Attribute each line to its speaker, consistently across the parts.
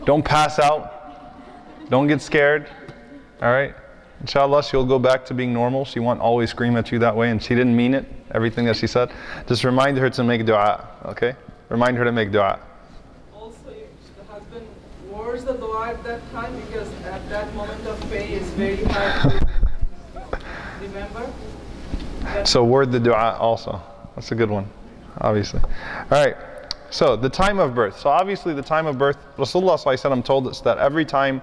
Speaker 1: Don't pass out. Don't get scared. All right? Inshallah, she'll go back to being normal. She won't always scream at you that way, and she didn't mean it, everything that she said. Just remind her to make dua, okay? Remind her to make dua.
Speaker 2: Also, if the husband words the dua at that time, because at that moment of pain it's very hard to remember.
Speaker 1: So word the dua also. That's a good one, obviously. All right, so the time of birth. So obviously the time of birth, Rasulullah ﷺ told us that every time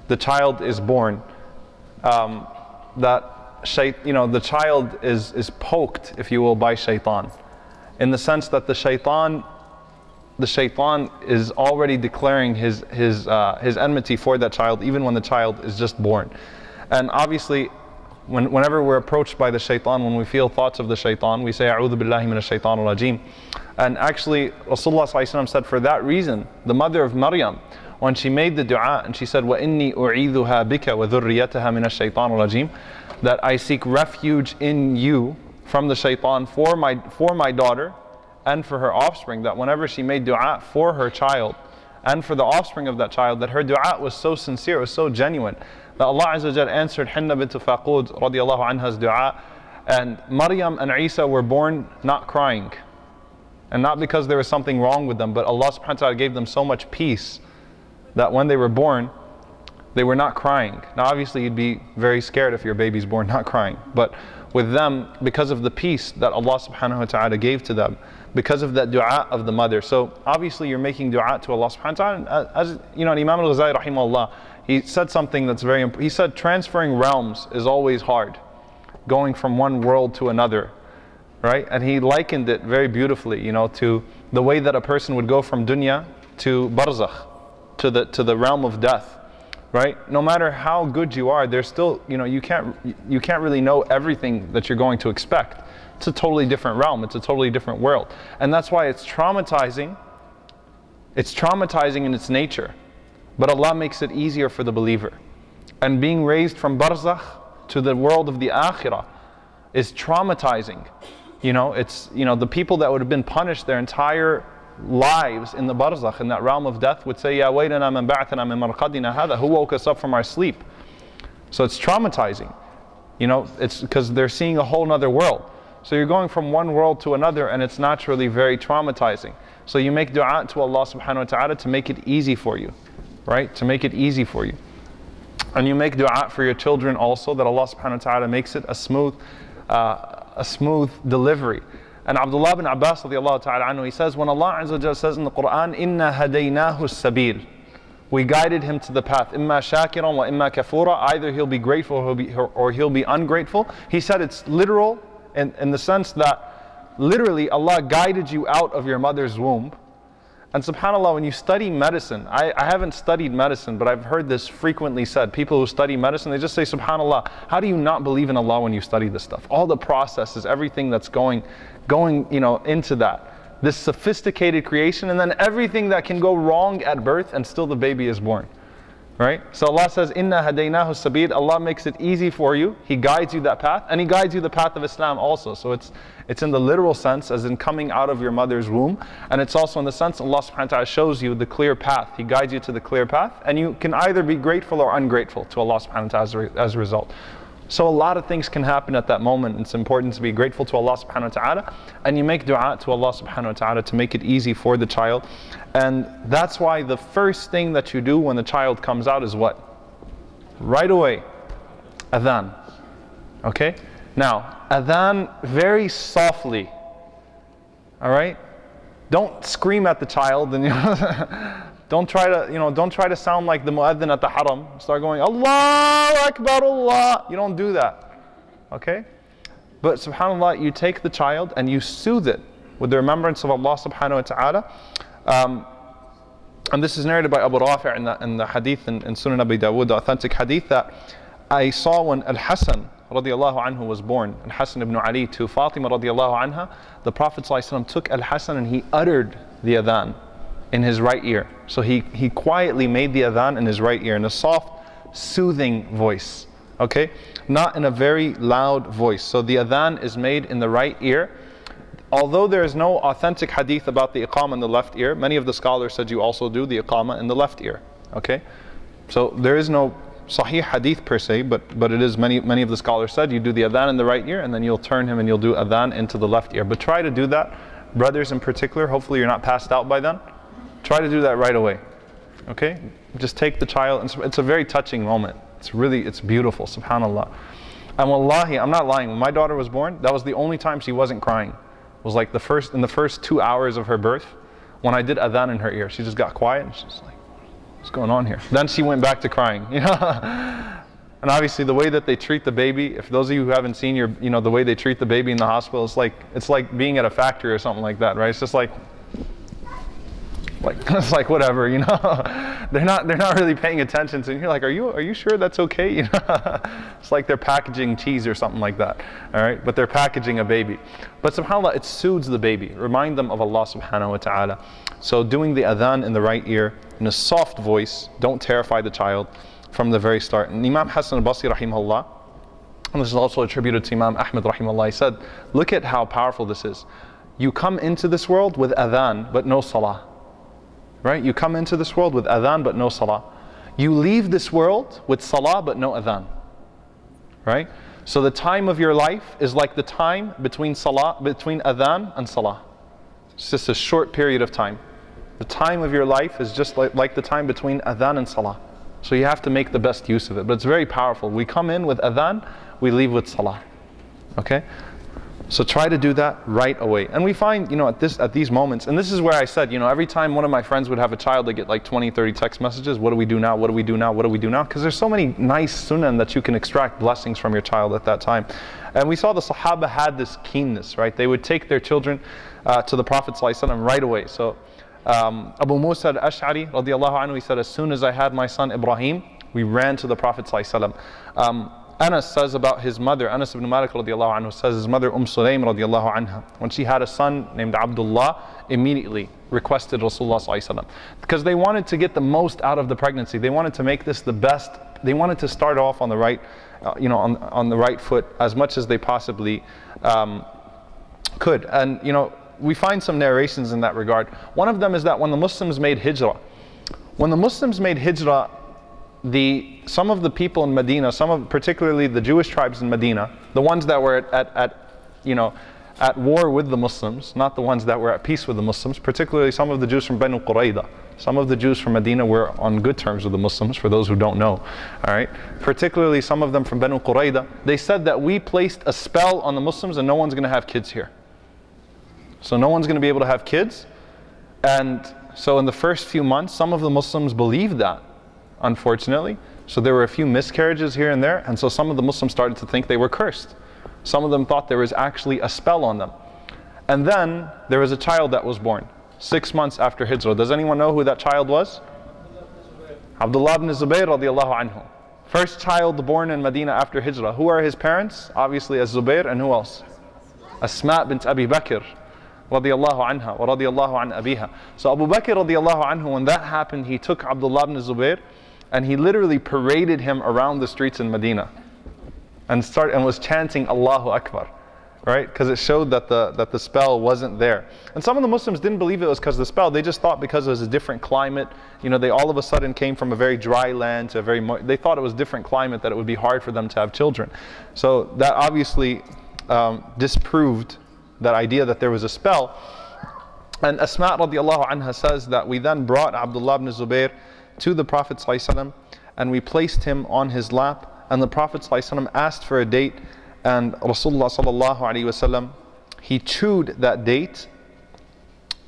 Speaker 1: the child is born, the child is poked, if you will, by shaitan, in the sense that the shaitan is already declaring his enmity for that child, even when the child is just born. And obviously, whenever we're approached by the shaitan, when we feel thoughts of the shaitan, we say, "A'udhu billahi minash shaitanir rajim." And actually, Rasulullah ﷺ said, for that reason, the mother of Maryam, when she made the dua and she said, وَإِنِّي أُعِيذُهَا بِكَ وَذُرِّيَّتَهَا مِنَ الشَّيْطَانِ الرَّجِيمِ, that I seek refuge in you from the shaitan for my daughter and for her offspring, that whenever she made dua for her child and for the offspring of that child, that her dua was so sincere, was so genuine, that Allah Azza wa Jal answered Hinna bint Faqud radiallahu anha's dua, and Maryam and Isa were born not crying. And not because there was something wrong with them, but Allah subhanahu wa ta'ala gave them so much peace that when they were born, they were not crying. Now obviously you'd be very scared if your baby's born not crying, but with them, because of the peace that Allah subhanahu wa ta'ala gave to them, because of that dua of the mother. So obviously you're making dua to Allah subhanahu wa ta'ala. As you know, Imam al-Ghazali rahimahullah, he said something that's very important. He said transferring realms is always hard, going from one world to another, right? And he likened it very beautifully, you know, to the way that a person would go from dunya to barzakh, to the realm of death, right? No matter how good you are, there's still, you know, you can't really know everything that you're going to expect. It's a totally different realm. It's a totally different world. And that's why it's traumatizing. It's traumatizing in its nature. But Allah makes it easier for the believer. And being raised from barzakh to the world of the akhirah is traumatizing. You know, it's, you know, the people that would have been punished their entire lives in the barzakh, in that realm of death, would say, Ya waylana man ba'athana min marqadina hadha, who woke us up from our sleep? So it's traumatizing. You know, it's because they're seeing a whole nother world. So you're going from one world to another, and it's naturally very traumatizing. So you make dua to Allah subhanahu wa ta'ala to make it easy for you, right? To make it easy for you. And you make dua for your children also, that Allah subhanahu wa ta'ala makes it a smooth delivery. And Abdullah bin Abbas radiallahu ta'ala anhu, he says, when Allah Azza wa Jalla says in the Quran, Inna hadaynahu sabil, we guided him to the path, imma shakiran wa imma kafura, either he'll be grateful or he'll be ungrateful. He said it's literal in the sense that literally Allah guided you out of your mother's womb. And subhanAllah, when you study medicine, I haven't studied medicine, but I've heard this frequently said. People who study medicine, they just say, subhanAllah, how do you not believe in Allah when you study this stuff? All the processes, everything that's going you know, into that. This sophisticated creation, and then everything that can go wrong at birth and still the baby is born. Right? So Allah says, Inna hadaynahu sabil, Allah makes it easy for you. He guides you that path, and He guides you the path of Islam also. So it's in the literal sense, as in coming out of your mother's womb, and it's also in the sense Allah subhanahu wa ta'ala shows you the clear path. He guides you to the clear path, and you can either be grateful or ungrateful to Allah subhanahu wa ta'ala as a result. So a lot of things can happen at that moment. It's important to be grateful to Allah subhanahu wa ta'ala, and you make dua to Allah subhanahu wa ta'ala to make it easy for the child. And that's why the first thing that you do when the child comes out is what? Right away, adhan. Okay? Now, adhan very softly. Alright? Don't scream at the child, and don't try to sound like the mu'adhin at the haram. Start going, Allahu Akbar, Allah. You don't do that. Okay? But subhanAllah, you take the child and you soothe it with the remembrance of Allah subhanahu wa ta'ala. And this is narrated by Abu Rafi' in the hadith in Sunan Abi Dawud, the authentic hadith, that I saw when Al-Hasan radiallahu anhu was born, Al-Hasan ibn Ali, to Fatima radiallahu anha, the Prophet ﷺ took Al-Hasan and he uttered the adhan in his right ear. So he quietly made the adhan in his right ear in a soft, soothing voice. Okay? Not in a very loud voice. So the adhan is made in the right ear. Although there is no authentic hadith about the iqama in the left ear, many of the scholars said you also do the iqama in the left ear. Okay? So there is no sahih hadith per se, but it is many of the scholars said you do the adhan in the right ear and then you'll turn him and you'll do adhan into the left ear. But try to do that, brothers in particular, hopefully you're not passed out by then. Try to do that right away. Okay? Just take the child, it's a very touching moment. It's beautiful, subhanAllah. And wallahi, I'm not lying, when my daughter was born, that was the only time she wasn't crying. It was like in the first 2 hours of her birth, when I did adhan in her ear, she just got quiet and she's like, what's going on here? Then she went back to crying, you know. And obviously the way that they treat the baby, if those of you who haven't seen the way they treat the baby in the hospital, it's like being at a factory or something like that, right? It's just like it's like whatever, you know. They're not really paying attention to, and you're like, are you sure that's okay? You know, it's like they're packaging cheese or something like that. All right, but they're packaging a baby. But subhanAllah, it soothes the baby. Remind them of Allah subhanahu wa ta'ala. So doing the adhan in the right ear in a soft voice, don't terrify the child from the very start. And Imam Hassan al-Basri rahimahullah, and this is also attributed to Imam Ahmad rahimahullah, he said, look at how powerful this is. You come into this world with adhan but no salah. Right? You come into this world with adhan but no salah. You leave this world with salah but no adhan. Right? So the time of your life is like the time between adhan and salah. It's just a short period of time. The time of your life is just like the time between adhan and salah. So you have to make the best use of it. But it's very powerful. We come in with adhan, we leave with salah. Okay? So try to do that right away. And we find, at these moments, and this is where I said, every time one of my friends would have a child, they get like 20, 30 text messages. What do we do now? What do we do now? What do we do now? Because there's so many nice sunnah that you can extract blessings from your child at that time. And we saw the Sahaba had this keenness, right? They would take their children to the Prophet ﷺ right away. So Abu Musa al-Ash'ari radiallahu anhu, he said, as soon as I had my son Ibrahim, we ran to the Prophet ﷺ. Anas says about his mother, Anas ibn Malik radiallahu anhu says his mother Sulaiman radiallahu anha, when she had a son named Abdullah, immediately requested Rasulullah sallallahu alaihi wasallam, because they wanted to get the most out of the pregnancy. They wanted to make this the best. They wanted to start off on the right, on the right foot as much as they possibly could. And we find some narrations in that regard. One of them is that when the Muslims made hijrah, some of the people in Medina, particularly the Jewish tribes in Medina, the ones that were at war with the Muslims, not the ones that were at peace with the Muslims, particularly some of the Jews from Banu Qurayda. Some of the Jews from Medina were on good terms with the Muslims, for those who don't know. All right, particularly some of them from Banu Qurayda. They said that we placed a spell on the Muslims and no one's going to have kids here. So no one's going to be able to have kids. And so in the first few months, some of the Muslims believed that, unfortunately. So there were a few miscarriages here and there, and so some of the Muslims started to think they were cursed. Some of them thought there was actually a spell on them. And then there was a child that was born 6 months after Hijrah. Does anyone know who that child was? Abdullah ibn Zubayr radiallahu anhu. First child born in Medina after Hijrah. Who are his parents? Obviously Az-Zubayr, and who else? Asma bint Abi Bakr radiallahu anha wa radiallahu an abiha. So Abu Bakr radiallahu anhu, when that happened, he took Abdullah ibn Zubayr and he literally paraded him around the streets in Medina and was chanting Allahu Akbar, right? Because it showed that the spell wasn't there. And some of the Muslims didn't believe it was because of the spell. They just thought because it was a different climate, they all of a sudden came from a very dry land to they thought it was a different climate, that it would be hard for them to have children. So that obviously disproved that idea that there was a spell. And Asma radiallahu anha says that we then brought Abdullah ibn Zubayr to the Prophet ﷺ, and we placed him on his lap, and the Prophet ﷺ asked for a date, and Rasulullah sallallahu alaihi wasallam, he chewed that date,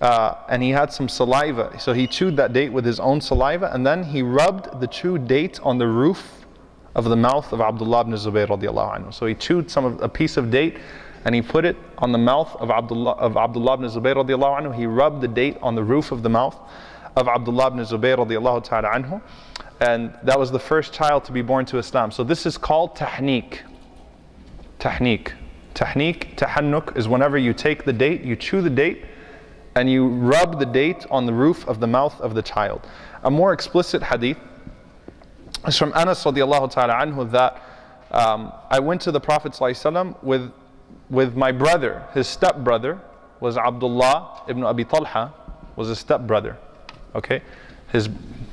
Speaker 1: and he had some saliva, so he chewed that date with his own saliva, and then he rubbed the chewed date on the roof of the mouth of Abdullah ibn Zubayr radiallahu anhu. So he chewed a piece of date and he put it on the mouth of Abdullah ibn Zubayr radiallahu anhu. He rubbed the date on the roof of the mouth of Abdullah ibn Zubayr radiallahu ta'ala anhu, and that was the first child to be born to Islam. So this is called tahniq. Tahniq, tahannuk is whenever you take the date, you chew the date, and you rub the date on the roof of the mouth of the child. A more explicit hadith is from Anas radiallahu ta'ala anhu, that I went to the Prophet ﷺ with my brother, his stepbrother, was Abdullah ibn Abi Talha, was his stepbrother. Okay, his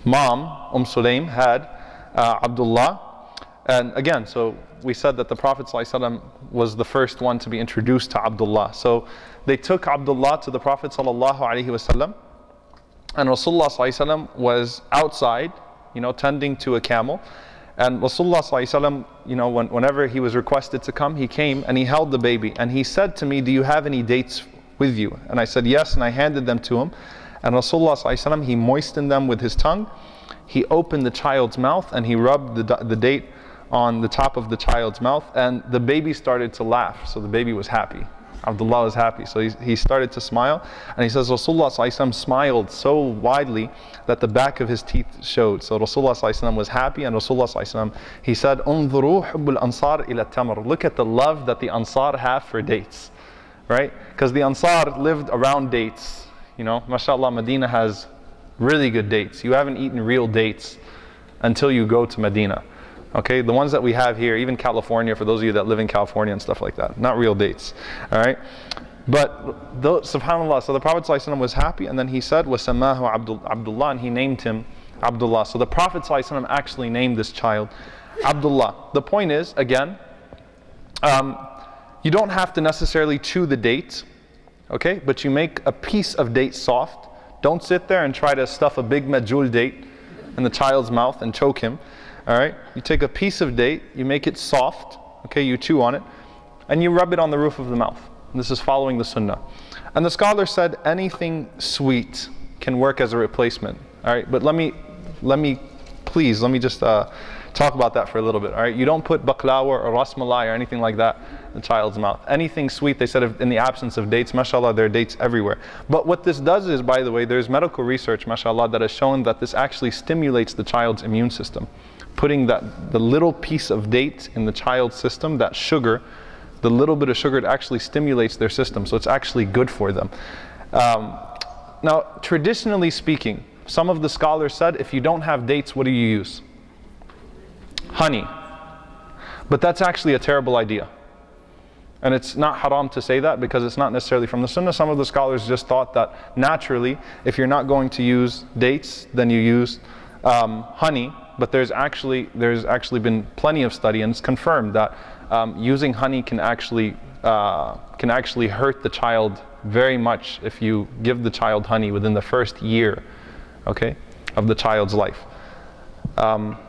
Speaker 1: mom, Sulaim, had Abdullah. And again, so we said that the Prophet ﷺ was the first one to be introduced to Abdullah. So they took Abdullah to the Prophet ﷺ, and Rasulullah ﷺ was outside, tending to a camel. And Rasulullah ﷺ, whenever he was requested to come, he came and he held the baby. And he said to me, "Do you have any dates with you?" And I said, "Yes," and I handed them to him. And Rasulullah ﷺ, he moistened them with his tongue. He opened the child's mouth and he rubbed the date on the top of the child's mouth, and the baby started to laugh. So the baby was happy. Abdullah was happy. So he started to smile, and he says Rasulullah ﷺ smiled so widely that the back of his teeth showed. So Rasulullah ﷺ was happy, and Rasulullah ﷺ, he said, "Unzuru hubbul ansar ila tamar." Look at the love that the Ansar have for dates, right? Because the Ansar lived around dates. MashaAllah, Medina has really good dates. You haven't eaten real dates until you go to Medina. Okay, the ones that we have here, even California, for those of you that live in California and stuff like that, not real dates. All right, but subhanAllah, so the Prophet ﷺ was happy, and then he said, وَسَمَّاهُ Abdullah, and he named him Abdullah. So the Prophet ﷺ actually named this child Abdullah. The point is, again, you don't have to necessarily chew the date, okay, but you make a piece of date soft. Don't sit there and try to stuff a big majul date in the child's mouth and choke him. All right, you take a piece of date, you make it soft, okay, you chew on it, and you rub it on the roof of the mouth. And this is following the sunnah. And the scholar said anything sweet can work as a replacement. All right, but let me just talk about that for a little bit. All right, you don't put baklawa or ras malai or anything like that in the child's mouth. Anything sweet, they said, in the absence of dates, mashallah, there are dates everywhere. But what this does is, by the way, there's medical research, mashallah, that has shown that this actually stimulates the child's immune system. Putting the little piece of date in the child's system, that sugar, the little bit of sugar, it actually stimulates their system. So it's actually good for them. Now, traditionally speaking, some of the scholars said, if you don't have dates, what do you use? Honey. But that's actually a terrible idea. And it's not haram to say that because it's not necessarily from the sunnah. Some of the scholars just thought that naturally, if you're not going to use dates, then you use honey. But there's actually been plenty of study, and it's confirmed that using honey can actually hurt the child very much if you give the child honey within the first year, okay, of the child's life.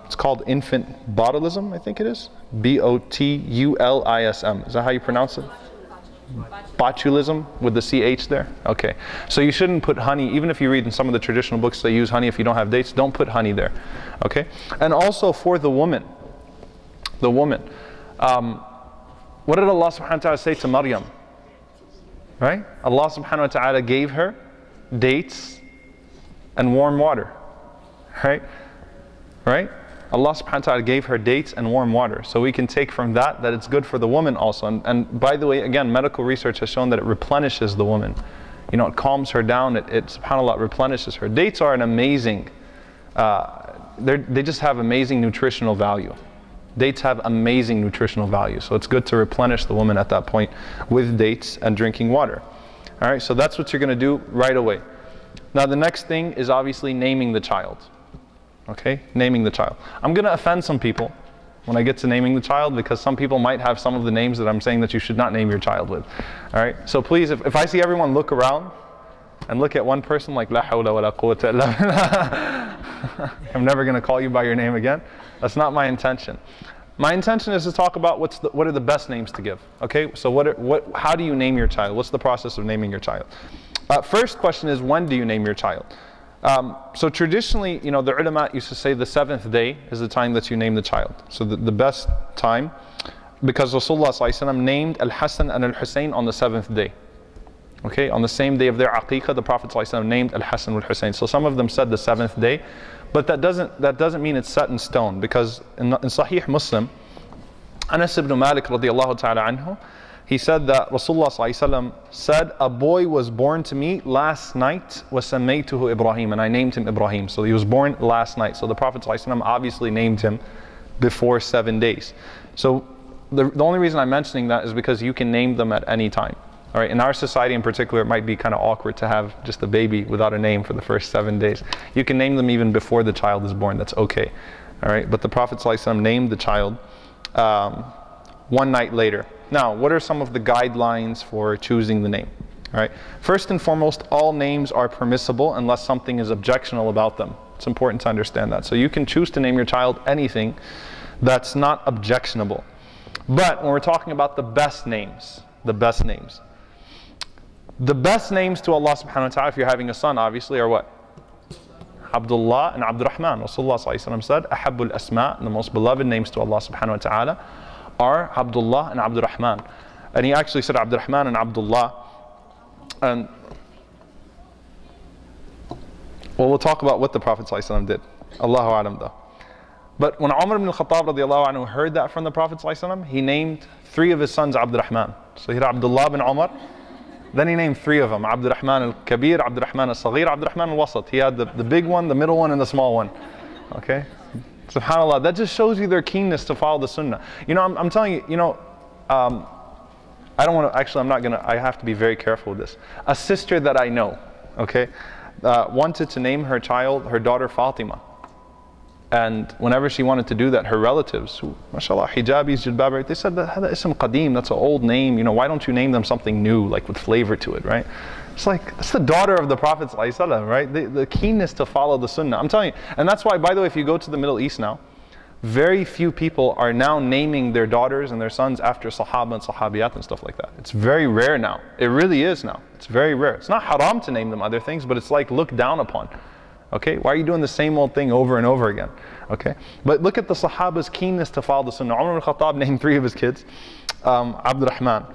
Speaker 1: It's called infant botulism, I think it is. B-O-T-U-L-I-S-M. Is that how you pronounce it? Botulism with the CH there? Okay. So you shouldn't put honey, even if you read in some of the traditional books they use honey if you don't have dates, don't put honey there. Okay? And also for the woman. What did Allah subhanahu wa ta'ala say to Maryam? Right? Allah subhanahu wa ta'ala gave her dates and warm water. Right? Right? Allah subhanahu wa ta'ala gave her dates and warm water. So we can take from that it's good for the woman also. And by the way, again, medical research has shown that it replenishes the woman. It calms her down, it subhanAllah, replenishes her. Dates are an amazing, they just have amazing nutritional value. Dates have amazing nutritional value. So it's good to replenish the woman at that point with dates and drinking water. All right, so that's what you're going to do right away. Now the next thing is obviously naming the child. Okay, naming the child. I'm going to offend some people when I get to naming the child because some people might have some of the names that I'm saying that you should not name your child with. All right, so please, if I see everyone look around and look at one person like La hawla wa la quwwata illa billah, I'm never going to call you by your name again. That's not my intention. My intention is to talk about what are the best names to give. Okay, so how do you name your child? What's the process of naming your child? First question is, when do you name your child? So traditionally, the ulama used to say the 7th day is the time that you name the child. So the best time, because Rasulullah ﷺ named Al-Hassan and Al-Hussein on the 7th day. Okay, on the same day of their aqiqah, the Prophet ﷺ named Al-Hassan and Al-Hussein. So some of them said the 7th day, but that doesn't mean it's set in stone, because in Sahih Muslim, Anas ibn Malik radiallahu ta'ala anhu, he said that Rasulullah ﷺ said, a boy was born to me last night, وَسَمَّيْتُهُ Ibrahim, and I named him Ibrahim. So he was born last night. So the Prophet ﷺ obviously named him before 7 days. So the only reason I'm mentioning that is because you can name them at any time. All right, in our society in particular, it might be kind of awkward to have just a baby without a name for the first 7 days. You can name them even before the child is born, that's okay. All right, but the Prophet ﷺ named the child one night later. Now, what are some of the guidelines for choosing the name? All right, first and foremost, all names are permissible unless something is objectionable about them. It's important to understand that. So you can choose to name your child anything that's not objectionable. But when we're talking about the best names to Allah subhanahu wa ta'ala, if you're having a son, obviously, are what? Abdullah and Abdurrahman. Rasulullah ﷺ said, Ahabbul Asma, the most beloved names to Allah subhanahu wa ta'ala, are Abdullah and Abdurrahman. And he actually said Abdurrahman and Abdullah. And well, we'll talk about what the Prophet ﷺ did. Allahu A'lam though. But when Umar ibn al-Khattab radiallahu anhu heard that from the Prophet ﷺ, he named 3 of his sons Abdurrahman. So he had Abdullah bin Umar, then he named 3 of them, Abdurrahman al-Kabir, Abdurrahman al-Saghir, Abdurrahman al-Wasat. He had the big one, the middle one, and the small one. Okay? SubhanAllah, that just shows you their keenness to follow the sunnah. You know, I'm telling you, you know, I don't want to, actually I'm not going to, I have to be very careful with this. A sister that I know, okay, wanted to name her child, her daughter Fatima. And whenever she wanted to do that, her relatives, who, mashallah, hijabis, jilbab, they said, "Hada ism qadim, that's an old name, you know, why don't you name them something new, like with flavor to it," right? It's like, that's the daughter of the Prophet ﷺ, right? The keenness to follow the sunnah. I'm telling you, and that's why, by the way, if you go to the Middle East now, very few people are now naming their daughters and their sons after Sahaba and Sahabiyat and stuff like that. It's very rare now. It really is now. It's very rare. It's not haram to name them other things, but it's like looked down upon. Okay, why are you doing the same old thing over and over again? Okay, but look at the Sahaba's keenness to follow the Sunnah. Umar al-Khattab named 3 of his kids Abdurrahman.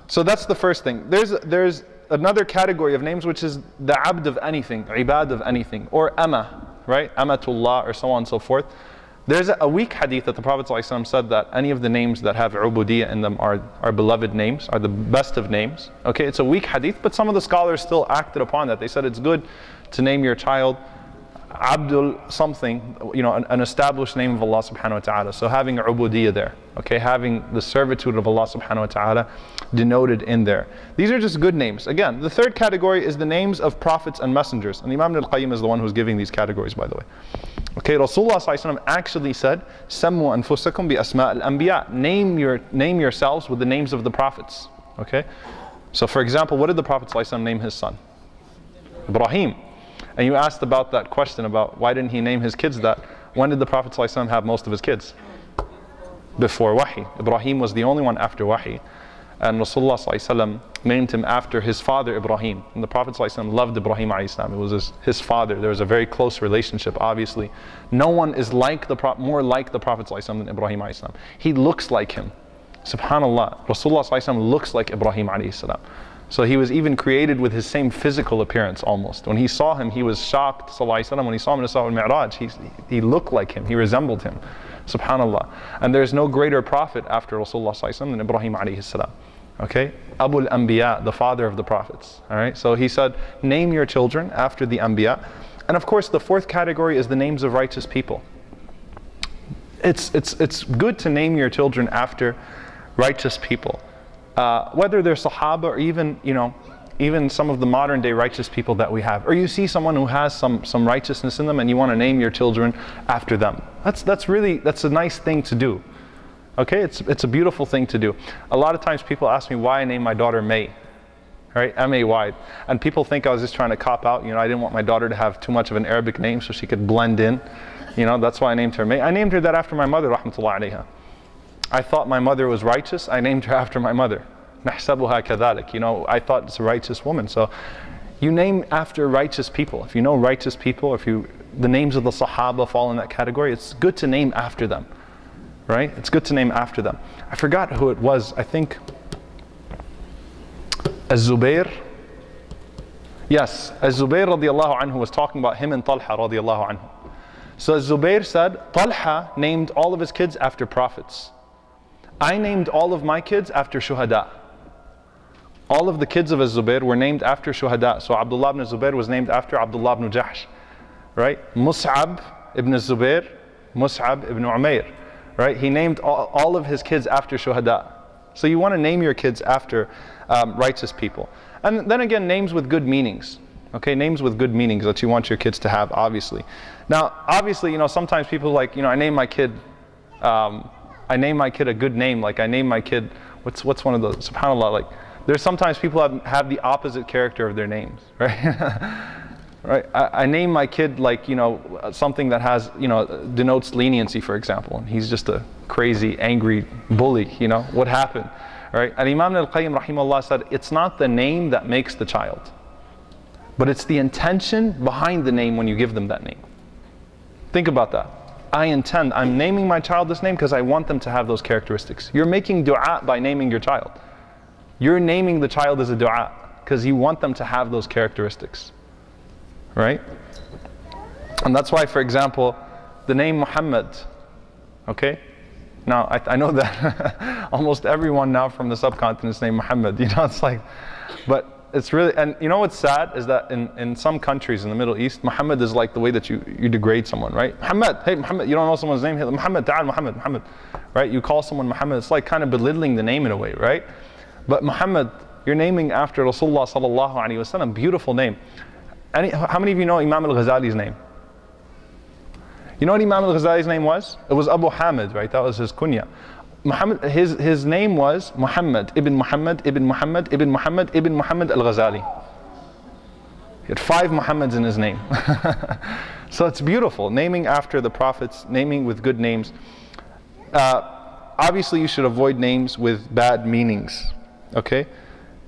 Speaker 1: So that's the first thing. There's another category of names which is the abd of anything, ibad of anything, or amma, right? Amatullah, or so on and so forth. There's a weak hadith that the Prophet ﷺ said that any of the names that have ubudiyya in them are beloved names, are the best of names. Okay, it's a weak hadith, but some of the scholars still acted upon that. They said it's good to name your child Abdul something, you know, an established name of Allah subhanahu wa ta'ala. So having ubudiyya there, okay, having the servitude of Allah subhanahu wa ta'ala denoted in there. These are just good names. Again, the third category is the names of prophets and messengers. And Imam al-Qayyim is the one who's giving these categories, by the way. Okay, Rasulullah ﷺ actually said, "Sammu anfusakum bi asma' al-anbiya." Name yourselves with the names of the prophets. Okay, so for example, what did the Prophet ﷺ name his son? Ibrahim. And you asked about that question about why didn't he name his kids that? When did the Prophet ﷺ have most of his kids? Before Wahi. Ibrahim was the only one after Wahi. And Rasulullah ﷺ named him after his father Ibrahim. And the Prophet ﷺ loved Ibrahim a.s. It was his father. There was a very close relationship, obviously. No one is like more like the Prophet ﷺ than Ibrahim a.s. He looks like him. SubhanAllah. Rasulullah ﷺ looks like Ibrahim a.s. So he was even created with his same physical appearance almost. When he saw him, he was shocked, sallallahu alaihi wasallam. When he saw him in Isra al-Mi'raj, he looked like him, he resembled him. Subhanallah. And there's no greater prophet after Rasulullah sallallahu alaihi wasallam than Ibrahim alayhi salam. Okay? Abul Anbiya, the father of the prophets. Alright? So he said, name your children after the Anbiya. And of course, the fourth category is the names of righteous people. It's good to name your children after righteous people. Whether they're Sahaba or even, you know, even some of the modern day righteous people that we have. Or you see someone who has some righteousness in them and you want to name your children after them. That's a nice thing to do. Okay, it's a beautiful thing to do. A lot of times people ask me why I named my daughter May. Right, M-A-Y. And people think I was just trying to cop out. You know, I didn't want my daughter to have too much of an Arabic name so she could blend in. You know, that's why I named her May. I named her that after my mother, rahmatullah alayha. I thought my mother was righteous, I named her after my mother. نحسبها كذلك. You know, I thought it's a righteous woman. So you name after righteous people. If you know righteous people, if the names of the Sahaba fall in that category, it's good to name after them. Right? It's good to name after them. I forgot who it was. I think Az-Zubair. Yes, Az-Zubair radiallahu anhu was talking about him and Talha radiallahu anhu. So Az-Zubair said, Talha named all of his kids after prophets. I named all of my kids after shuhada. All of the kids of Az-Zubair were named after shuhada. So Abdullah ibn Zubair was named after Abdullah ibn Jahsh. Right? Mus'ab ibn Zubair, Mus'ab ibn Umair. Right? He named all of his kids after shuhada. So you want to name your kids after righteous people. And then again, names with good meanings. Okay, names with good meanings that you want your kids to have, obviously. Now, obviously, you know, sometimes people like, you know, I name my kid a good name. Like I name my kid, what's one of those, subhanAllah, like there's sometimes people have the opposite character of their names, right? Right? I name my kid like, you know, something that has, you know, denotes leniency, for example. And he's just a crazy, angry bully, you know, what happened? Right? And Imam al-Qayyim rahimahullah said, it's not the name that makes the child, but it's the intention behind the name when you give them that name. Think about that. I'm naming my child this name because I want them to have those characteristics. You're making dua by naming your child. You're naming the child as a dua because you want them to have those characteristics. Right? And that's why, for example, the name Muhammad, okay? Now, I know that almost everyone now from the subcontinent is named Muhammad, you know, it's like, but it's really, and you know what's sad is that in some countries in the Middle East, Muhammad is like the way that you degrade someone, right? Muhammad, hey Muhammad, you don't know someone's name, Muhammad, ta'al Muhammad, right? You call someone Muhammad, it's like kind of belittling the name in a way, right? But Muhammad, you're naming after Rasulullah sallallahu alaihi wasallam, beautiful name. How many of you know Imam al-Ghazali's name? You know what Imam al-Ghazali's name was? It was Abu Hamid, right? That was his kunya. Muhammad, his name was Muhammad ibn Muhammad ibn Muhammad ibn Muhammad ibn Muhammad al-Ghazali. He had 5 Muhammads in his name. So it's beautiful, naming after the prophets, naming with good names. Obviously you should avoid names with bad meanings, okay?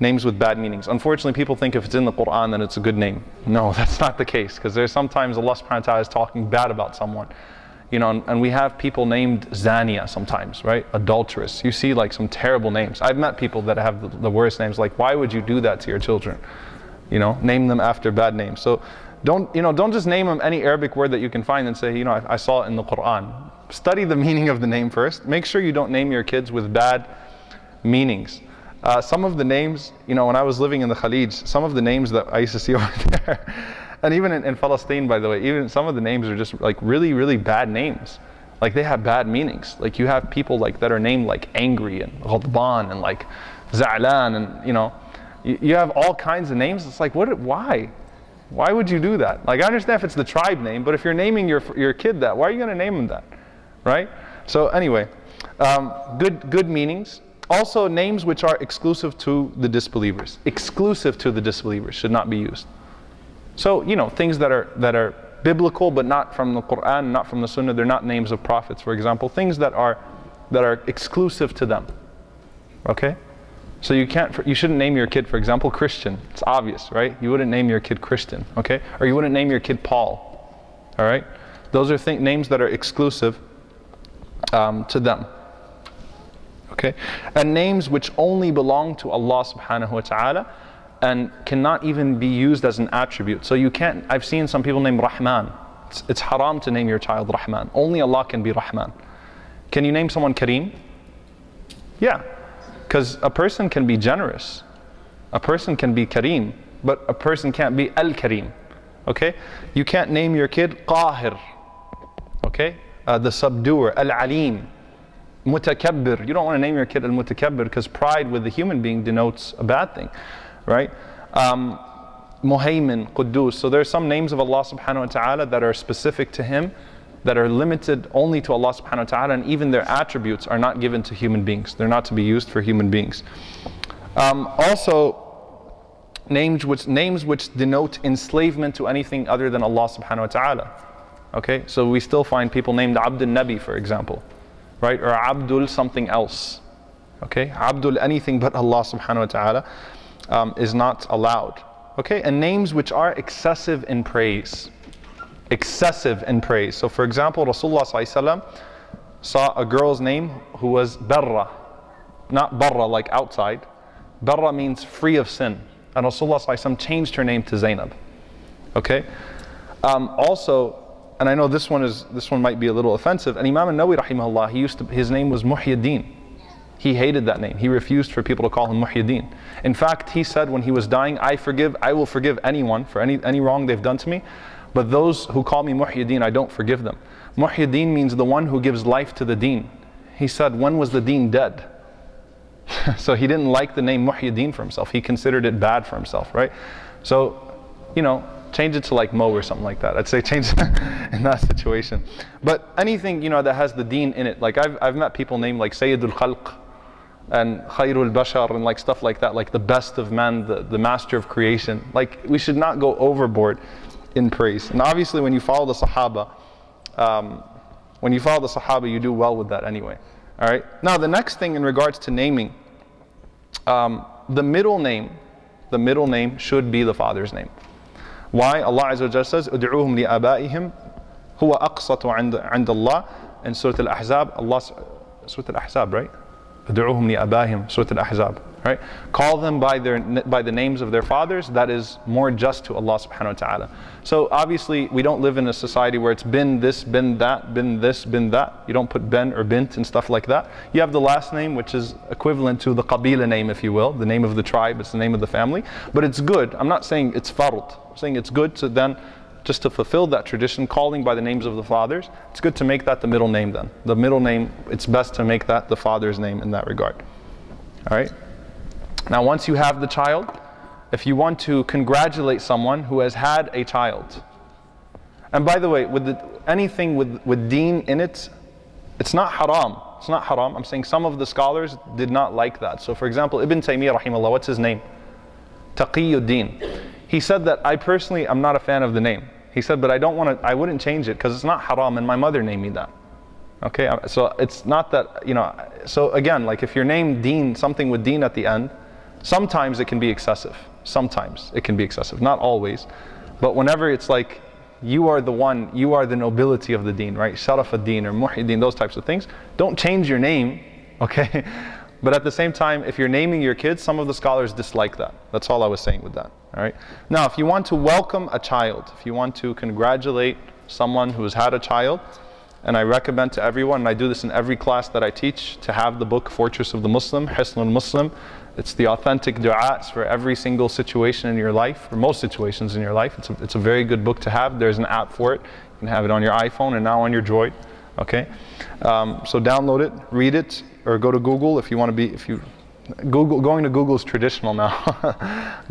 Speaker 1: Names with bad meanings. Unfortunately, people think if it's in the Quran, then it's a good name. No, that's not the case, because there's sometimes Allah subhanahu wa ta'ala is talking bad about someone. You know, and we have people named Zania sometimes, right? Adulteress. You see like some terrible names. I've met people that have the worst names. Like, why would you do that to your children? You know, name them after bad names. So don't just name them any Arabic word that you can find and say, you know, I saw it in the Quran. Study the meaning of the name first. Make sure you don't name your kids with bad meanings. Some of the names, you know, when I was living in the Khalij, some of the names that I used to see over there, and even in Palestine, by the way, even some of the names are just like really, really bad names. Like they have bad meanings. Like you have people like that are named like angry and Ghadban and like Za'lan, and you know, you have all kinds of names. It's like, why? Why would you do that? Like I understand if it's the tribe name, but if you're naming your kid that, why are you going to name him that? Right? So anyway, good meanings. Also, names which are exclusive to the disbelievers. Exclusive to the disbelievers should not be used. So, you know, things that are biblical but not from the Quran, not from the Sunnah, they're not names of prophets, for example. Things that are exclusive to them. Okay? So you shouldn't name your kid, for example, Christian. It's obvious, right? You wouldn't name your kid Christian, okay? Or you wouldn't name your kid Paul. All right? Those are names that are exclusive to them. Okay? And names which only belong to Allah subhanahu wa ta'ala and cannot even be used as an attribute. So you can't, I've seen some people name Rahman. It's haram to name your child Rahman. Only Allah can be Rahman. Can you name someone Kareem? Yeah. Because a person can be generous. A person can be Kareem, but a person can't be Al-Kareem. Okay? You can't name your kid Qahir. Okay? The subduer, Al-Alim. Mutakabbir. You don't want to name your kid Al-Mutakabbir because pride with the human being denotes a bad thing, right? Muhaymin, Quddus. So there are some names of Allah subhanahu wa ta'ala that are specific to Him, that are limited only to Allah subhanahu wa ta'ala, and even their attributes are not given to human beings. They're not to be used for human beings. Also, names which denote enslavement to anything other than Allah subhanahu wa ta'ala. Okay, so we still find people named Abdul Nabi, for example. Right, or Abdul something else. Okay, Abdul anything but Allah subhanahu wa ta'ala is not allowed. Okay, and names which are excessive in praise. Excessive in praise. So for example, Rasulullah sallallahu alaihi wasallam saw a girl's name who was Barra. Not Barra like outside. Barra means free of sin. And Rasulullah sallallahu alaihi wasallam changed her name to Zainab. Okay, also, and I know this one might be a little offensive. And Imam al-Nawawi rahimahullah, his name was Muhyiddin. He hated that name. He refused for people to call him Muhyiddin. In fact, he said when he was dying, I will forgive anyone for any wrong they've done to me, but those who call me Muhyiddin, I don't forgive them. Muhyiddin means the one who gives life to the deen. He said, when was the deen dead? So he didn't like the name Muhyiddin for himself. He considered it bad for himself, right? So, you know, change it to like Mo or something like that. I'd say change it in that situation. But anything, you know, that has the deen in it. Like I've met people named like Sayyidul Khalq and Khairul Bashar and like stuff like that, like the best of man, the master of creation. Like we should not go overboard in praise. And obviously when you follow the Sahaba, you do well with that anyway. All right. Now the next thing in regards to naming, the middle name should be the father's name. Why? Allah Azza wa Jalla says, "Ud'uuhum li abaihim huwa aqsatu 'inda Allah." In Surah Al-Ahzab, Surah Al-Ahzab, right? "Ud'uuhum li abaihim," Surah Al-Ahzab, right? Call them by the names of their fathers. That is more just to Allah Subhanahu wa Taala. So obviously, we don't live in a society where it's bin this, bin that, bin this, bin that. You don't put ben or bint and stuff like that. You have the last name, which is equivalent to the qabila name, if you will, the name of the tribe. It's the name of the family. But it's good. I'm not saying it's fard. I'm saying it's good to then, just to fulfill that tradition, calling by the names of the fathers. It's good to make that the middle name then. The middle name, it's best to make that the father's name in that regard. All right. Now, once you have the child, if you want to congratulate someone who has had a child, and by the way, with anything with deen in it, it's not haram. It's not haram. I'm saying some of the scholars did not like that. So for example, Ibn Taymiyyah rahimahullah, what's his name? Taqiyuddin. He said that I personally am not a fan of the name. He said, but I wouldn't change it because it's not haram and my mother named me that. Okay, so it's not that, you know, so again, like if you're named Deen, something with Deen at the end, sometimes it can be excessive. Sometimes it can be excessive, not always. But whenever it's like, you are the one, you are the nobility of the deen, right? Sharaf ad-Din or Muhyiddin, those types of things. Don't change your name, okay? But at the same time, if you're naming your kids, some of the scholars dislike that. That's all I was saying with that, all right? Now, if you want to welcome a child, if you want to congratulate someone who has had a child, and I recommend to everyone, and I do this in every class that I teach, to have the book Fortress of the Muslim, Hisnul Muslim. It's the authentic du'as for every single situation in your life, for most situations in your life. It's a very good book to have. There's an app for it. You can have it on your iPhone and now on your Droid. Okay, so download it, read it, or go to Google if you want to be. Going to Google is traditional now.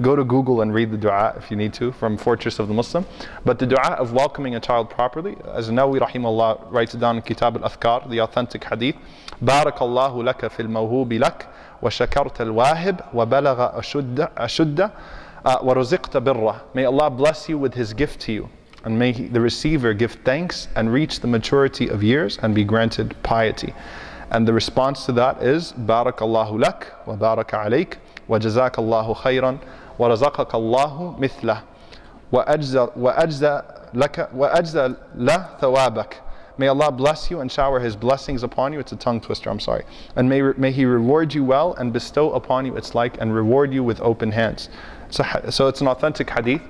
Speaker 1: Go to Google and read the dua if you need to from Fortress of the Muslim. But the dua of welcoming a child properly, as Nawawi rahimahullah writes it down in Kitab al-Adhkar, the authentic hadith. Barakallahu laka fil mawhubi lak wa shakarta al-wahib wa balagha ashudda wa ruziqta birra. May Allah bless you with His gift to you, and may the receiver give thanks and reach the maturity of years and be granted piety. And the response to that is Barakallahu lak wa baraka alayk wa jazakallahu khayran wa razaqakallahu mithlah wa ajza la thawabak. May Allah bless you and shower His blessings upon you. It's a tongue twister, I'm sorry. And may He reward you well and bestow upon you its like, and reward you with open hands. So it's an authentic hadith.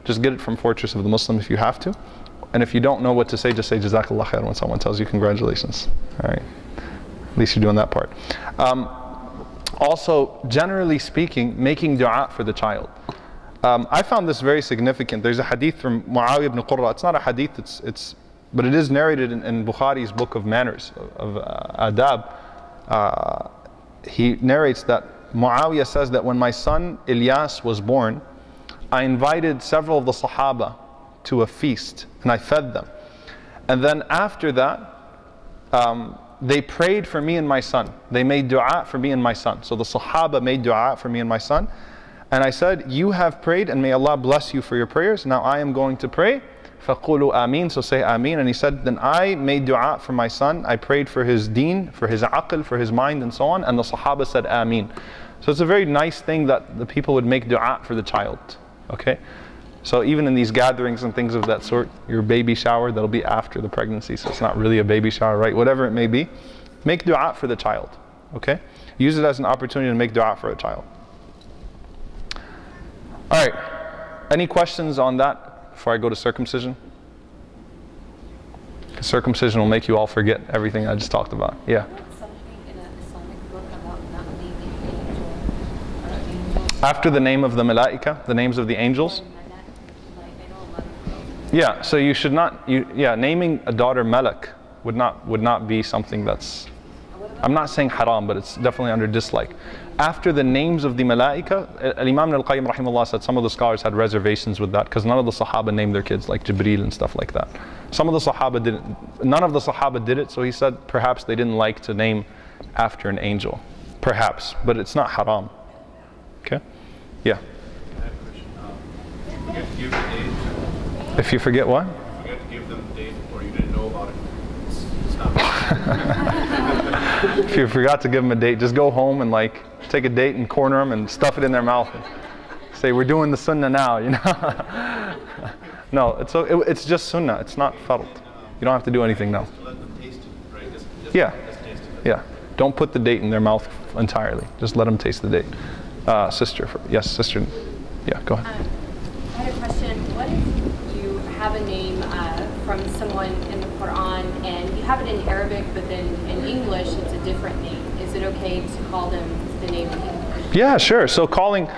Speaker 1: Just get it from Fortress of the Muslim if you have to. And if you don't know what to say, just say Jazakallah khair when someone tells you congratulations. All right. At least you're doing that part. Also, generally speaking, making dua for the child. I found this very significant. There's a hadith from Muawiyah ibn Qurra. It's not a hadith, but it is narrated in Bukhari's book of manners, of adab. He narrates that Muawiyah says that when my son Ilyas was born, I invited several of the Sahaba to a feast and I fed them. And then after that, they prayed for me and my son. They made dua for me and my son. So the Sahaba made dua for me and my son. And I said, you have prayed and may Allah bless you for your prayers. Now I am going to pray. فَقُولُوا آمين. So say Ameen. And he said, then I made dua for my son. I prayed for his deen, for his aql, for his mind and so on. And the Sahaba said Ameen. So it's a very nice thing that the people would make dua for the child. Okay? So even in these gatherings and things of that sort, your baby shower, that'll be after the pregnancy, so it's not really a baby shower, right? Whatever it may be, make dua for the child, okay? Use it as an opportunity to make dua for a child. All right, any questions on that before I go to circumcision? Because circumcision will make you all forget everything I just talked about. Yeah? After the name of the malaika, the names of the angels? Yeah, so you should not, naming a daughter Malak would not be something that's I'm not saying haram, but it's definitely under dislike. After the names of the malaika, Imam al-Qayyim rahimahullah said some of the scholars had reservations with that because none of the Sahaba named their kids like Jibreel and stuff like that. Some of the Sahaba didn't, none of the Sahaba did it, so he said perhaps they didn't like to name after an angel. Perhaps, but it's not haram. Okay? Yeah. If you forget what?
Speaker 3: You forget to give them a date or you didn't know about it. It's not
Speaker 1: If you forgot to give them a date, just go home and like take a date and corner them and stuff it in their mouth and say, we're doing the sunnah now, you know? No, it's just sunnah. It's not fard. You don't have to do anything now.
Speaker 3: let them taste it, right? Just
Speaker 1: Yeah.
Speaker 3: taste it.
Speaker 1: Yeah. Don't put the date in their mouth entirely. Just let them taste the date. Sister, yes, sister. Yeah, go ahead.
Speaker 4: I had a question. What if you have a name from someone in the Quran and you have it in Arabic, but then in English it's a different name? Is it okay to call them the name in English?
Speaker 1: Yeah, sure. So calling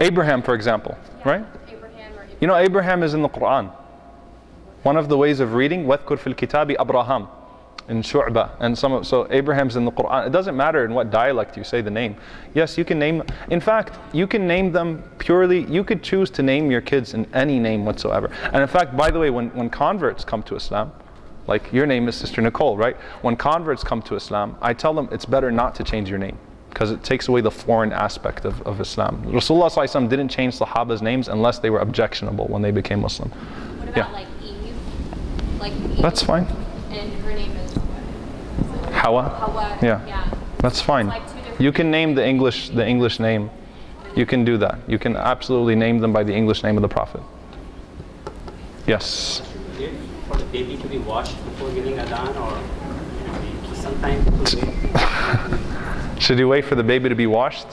Speaker 1: Abraham, for example,
Speaker 4: Yeah,
Speaker 1: right?
Speaker 4: Abraham or Ibrahim.
Speaker 1: You know, Abraham is in the Quran. One of the ways of reading, وَذْكُرْ فِي الْكِتَابِ Abraham in Shu'bah. And so Abraham's in the Quran. It doesn't matter in what dialect you say the name. Yes, you can name, in fact, you can name them purely, you could choose to name your kids in any name whatsoever. And in fact, by the way, when converts come to Islam, like your name is Sister Nicole, right? When converts come to Islam, I tell them it's better not to change your name because it takes away the foreign aspect of Islam. Rasulullah ﷺ didn't change Sahaba's names unless they were objectionable when they became Muslim.
Speaker 4: What about like Eve? Like Eve?
Speaker 1: That's fine.
Speaker 4: And her name is
Speaker 1: Hawa?
Speaker 4: Hawa.
Speaker 1: Yeah. That's fine.
Speaker 4: Like two different
Speaker 1: You can name the English name. You can do that. You can absolutely name them by the English name of the Prophet. Yes.
Speaker 5: For the baby to be washed before giving adhan, or sometimes people wait?
Speaker 1: Should you wait for the baby to be washed?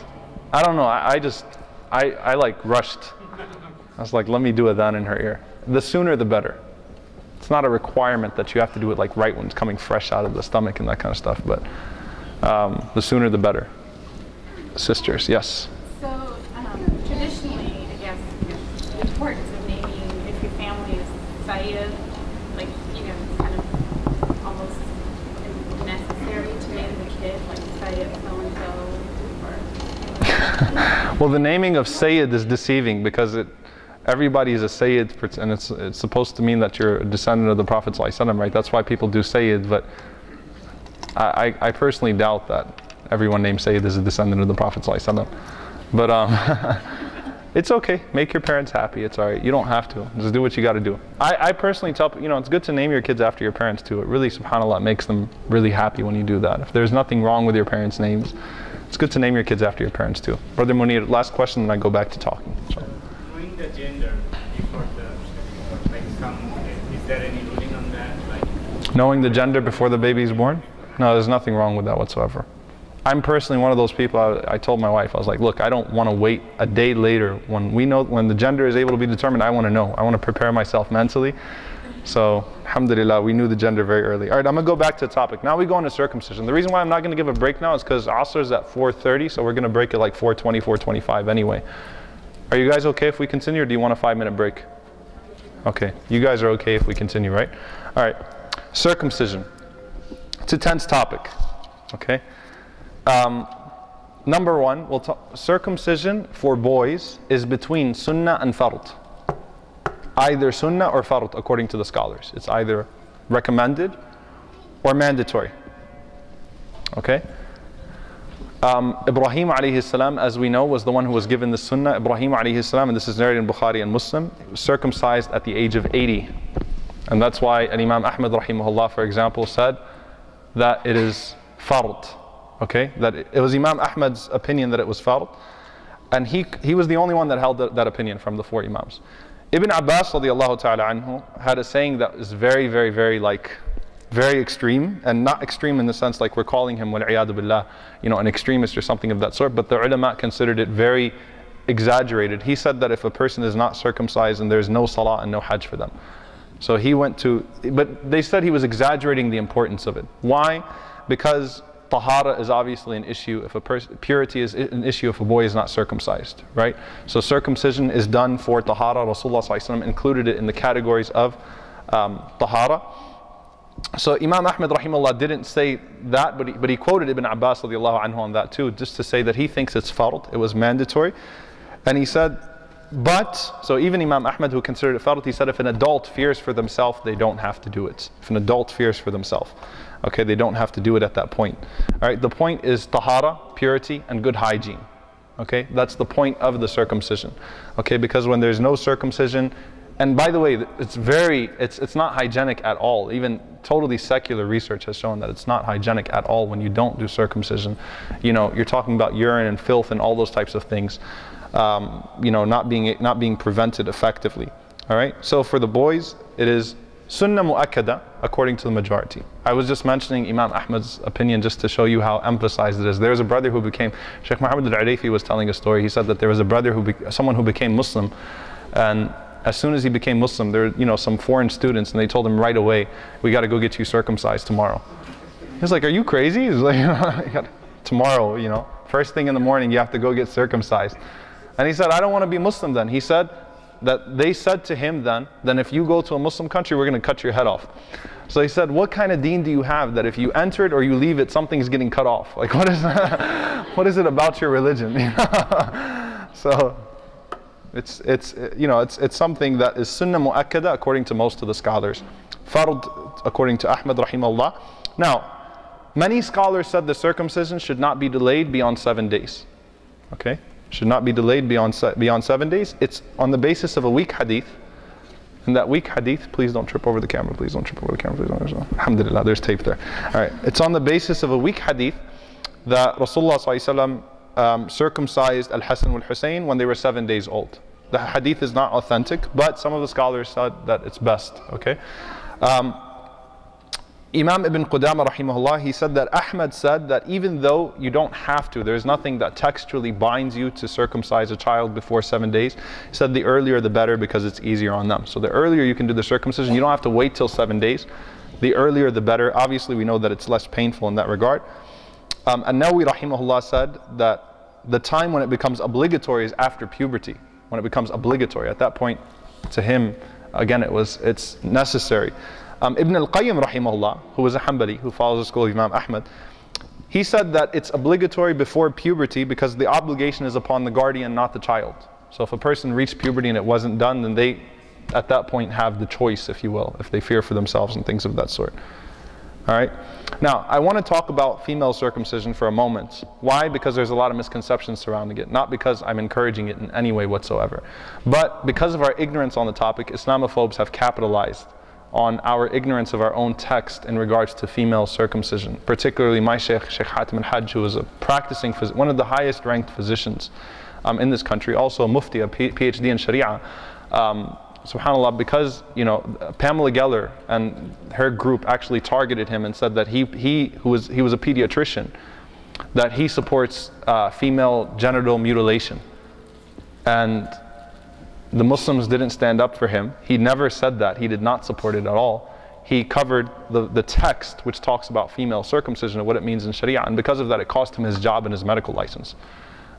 Speaker 1: I don't know. I like rushed. I was like, let me do adhan in her ear. The sooner the better. It's not a requirement that you have to do it like right when it's coming fresh out of the stomach and that kind of stuff, but the sooner the better. Sisters, yes.
Speaker 6: So traditionally, I guess, the importance of naming, if your family is Sayyid, like, you know, it's kind of almost necessary to name the kid like Sayyid so-and-so.
Speaker 1: Well, the naming of Sayyid is deceiving because everybody is a Sayyid, and it's supposed to mean that you're a descendant of the Prophet ﷺ, right? That's why people do Sayyid, but I personally doubt that everyone named Sayyid is a descendant of the Prophet ﷺ. But it's okay. Make your parents happy. It's all right. You don't have to. Just do what you got to do. I personally tell people, you know, it's good to name your kids after your parents too. It really, subhanAllah, makes them really happy when you do that. If there's nothing wrong with your parents' names, it's good to name your kids after your parents too. Brother Munir, last question, and I go back to talking. So.
Speaker 7: The gender before the is there any ruling on that? Like
Speaker 1: Knowing the gender before the baby is born? No, there's nothing wrong with that whatsoever. I'm personally one of those people. I told my wife, I was like, look, I don't want to wait a day later when the gender is able to be determined. I want to know. I want to prepare myself mentally. So, alhamdulillah, we knew the gender very early. All right, I'm going to go back to the topic. Now we go into circumcision. The reason why I'm not going to give a break now is because Asr is at 4:30, so we're going to break at like 4:20, 4:25 anyway. Are you guys okay if we continue, or do you want a 5-minute break? Okay, you guys are okay if we continue, right? All right, circumcision. It's a tense topic, okay? Number one, circumcision for boys is between sunnah and fard. Either sunnah or fard, according to the scholars. It's either recommended or mandatory, okay? Ibrahim alayhi salam, as we know, was the one who was given the sunnah. Ibrahim alayhi salam, and this is narrated in Bukhari and Muslim, was circumcised at the age of 80. And that's why Imam Ahmad rahimahullah, for example, said that it is fard. Okay, that it was Imam Ahmad's opinion that it was fard. And he was the only one that held that opinion from the 4 Imams. Ibn Abbas radiallahu ta'ala anhu had a saying that is very, very, very very extreme, and not extreme in the sense like we're calling him wal-'iyadu billah, you know, an extremist or something of that sort, but the ulama considered it very exaggerated. He said that if a person is not circumcised, and there's no salah and no hajj for them. So he went to, but they said he was exaggerating the importance of it. Why? Because tahara is obviously an issue if purity is an issue if a boy is not circumcised, right? So circumcision is done for tahara. Rasulullah ﷺ included it in the categories of tahara. So Imam Ahmad rahimahullah didn't say that, but he quoted Ibn Abbas radiallahu anhu on that too, just to say that he thinks it's fard, it was mandatory. And he said, but, so even Imam Ahmad, who considered it fard, he said if an adult fears for themselves, they don't have to do it. If an adult fears for themselves, okay, they don't have to do it at that point. All right, the point is tahara, purity, and good hygiene. Okay, that's the point of the circumcision. Okay, because when there's no circumcision, and by the way, it's not hygienic at all. Even totally secular research has shown that it's not hygienic at all when you don't do circumcision. You know, you're talking about urine and filth and all those types of things. You know, not being prevented effectively. All right. So for the boys, it is sunnah mu'akkada according to the majority. I was just mentioning Imam Ahmad's opinion just to show you how emphasized it is. There's a brother who became, Sheikh Muhammad al-Arifi was telling a story. He said that there was a brother someone who became Muslim, and as soon as he became Muslim, there were, you know, some foreign students, and they told him right away, we got to go get you circumcised tomorrow. He's like, are you crazy? He's like, tomorrow, you know, first thing in the morning, you have to go get circumcised. And he said, I don't want to be Muslim then. He said that they said to him then if you go to a Muslim country, we're going to cut your head off. So he said, what kind of deen do you have that if you enter it or you leave it, something's getting cut off? Like, what is that? What is it about your religion? So it's something that is sunnah mu'akkada according to most of the scholars. Fard according to Ahmad rahimahullah. Now, many scholars said the circumcision should not be delayed beyond 7 days. Okay? Should not be delayed beyond 7 days. It's on the basis of a weak hadith. And that weak hadith, please don't trip over the camera, please don't trip over the camera, please don't. Alhamdulillah, there's tape there. Alright, it's on the basis of a weak hadith that Rasulullah circumcised Al-Hasan wal-Hussein when they were 7 days old. The hadith is not authentic, but some of the scholars said that it's best, okay? Imam Ibn Qudama rahimahullah, he said that Ahmad said that even though you don't have to, there's nothing that textually binds you to circumcise a child before 7 days. He said the earlier the better because it's easier on them. So the earlier you can do the circumcision, you don't have to wait till 7 days. The earlier the better. Obviously we know that it's less painful in that regard. An-Nawawi rahimahullah said that the time when it becomes obligatory is after puberty. When it becomes obligatory, at that point to him, again it's necessary. Ibn al-Qayyim rahimahullah, who was a Hanbali, who follows the school of Imam Ahmad, he said that it's obligatory before puberty because the obligation is upon the guardian, not the child. So if a person reached puberty and it wasn't done, then they, at that point, have the choice, if you will, if they fear for themselves and things of that sort. All right. Now, I want to talk about female circumcision for a moment. Why? Because there's a lot of misconceptions surrounding it. Not because I'm encouraging it in any way whatsoever, but because of our ignorance on the topic, Islamophobes have capitalized on our ignorance of our own text in regards to female circumcision. Particularly my Sheikh, Sheikh Hatim al-Hajj, who is a practicing, one of the highest ranked physicians in this country, also a mufti, a PhD in Sharia. SubhanAllah, because, you know, Pamela Geller and her group actually targeted him and said that he was a pediatrician, that he supports female genital mutilation. And the Muslims didn't stand up for him. He never said that. He did not support it at all. He covered the text which talks about female circumcision and what it means in Sharia, and because of that it cost him his job and his medical license.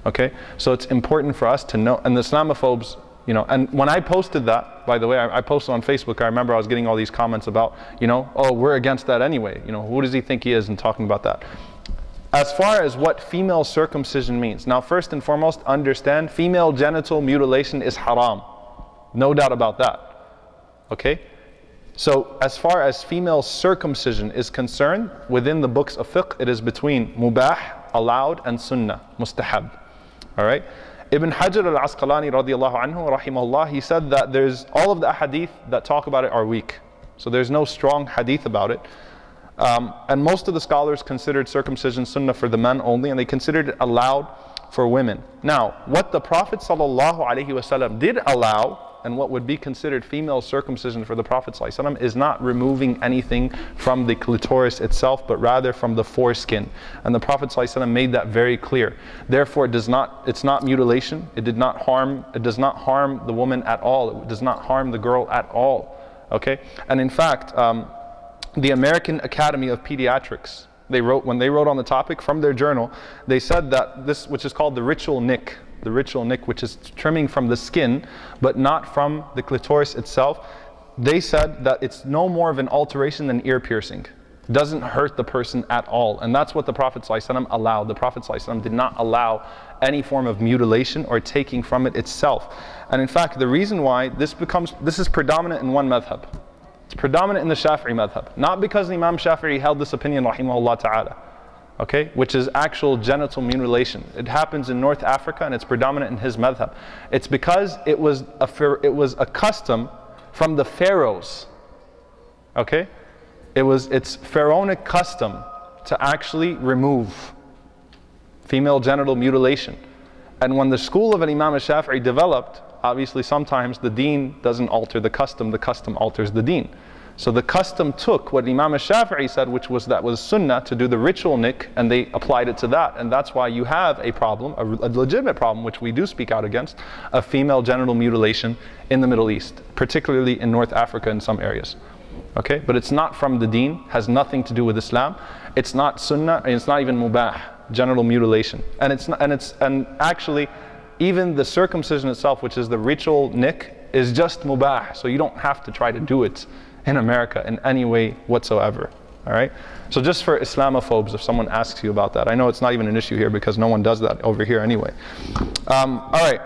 Speaker 1: Okay? So it's important for us to know, and the Islamophobes, you know, and when I posted that, by the way, I posted on Facebook, I remember I was getting all these comments about, you know, oh, we're against that anyway. You know, who does he think he is and talking about that? As far as what female circumcision means, now first and foremost, understand female genital mutilation is haram. No doubt about that. Okay? So as far as female circumcision is concerned, within the books of fiqh, it is between mubah, allowed, and sunnah, mustahab. Alright? Ibn Hajar al-Asqalani radiallahu anhu, rahimahullah, he said that there's all of the hadith that talk about it are weak. So there's no strong hadith about it. And most of the scholars considered circumcision sunnah for the men only, and they considered it allowed for women. Now, what the Prophet ﷺ did allow, and what would be considered female circumcision for the Prophet ﷺ, is not removing anything from the clitoris itself, but rather from the foreskin. And the Prophet ﷺ made that very clear. Therefore, it's not mutilation. It does not harm the woman at all. It does not harm the girl at all. Okay? And in fact, the American Academy of Pediatrics, when they wrote on the topic from their journal, they said that this, which is called the ritual nick, which is trimming from the skin, but not from the clitoris itself, they said that it's no more of an alteration than ear piercing. It doesn't hurt the person at all. And that's what the Prophet ﷺ allowed. The Prophet ﷺ did not allow any form of mutilation or taking from it itself. And in fact, the reason why this is predominant in one madhab. It's predominant in the Shafi'i madhab. Not because Imam Shafi'i held this opinion, rahimahullah ta'ala, okay, which is actual genital mutilation. It happens in North Africa and it's predominant in his madhab. It's because it was a custom from the pharaohs, okay? It's pharaonic custom to actually remove female genital mutilation. And when the school of an Imam al-Shafi'i developed, obviously sometimes the deen doesn't alter the custom alters the deen. So the custom took what Imam al-Shafi'i said, which was that was sunnah, to do the ritual nikh, and they applied it to that. And that's why you have a problem, a legitimate problem, which we do speak out against, of female genital mutilation in the Middle East, particularly in North Africa in some areas. Okay, but it's not from the deen, has nothing to do with Islam. It's not sunnah, and it's not even mubah, genital mutilation. And actually, even the circumcision itself, which is the ritual nikh, is just mubah. So you don't have to try to do it in America in any way whatsoever. All right. So just for Islamophobes, if someone asks you about that, I know it's not even an issue here because no one does that over here anyway. All right.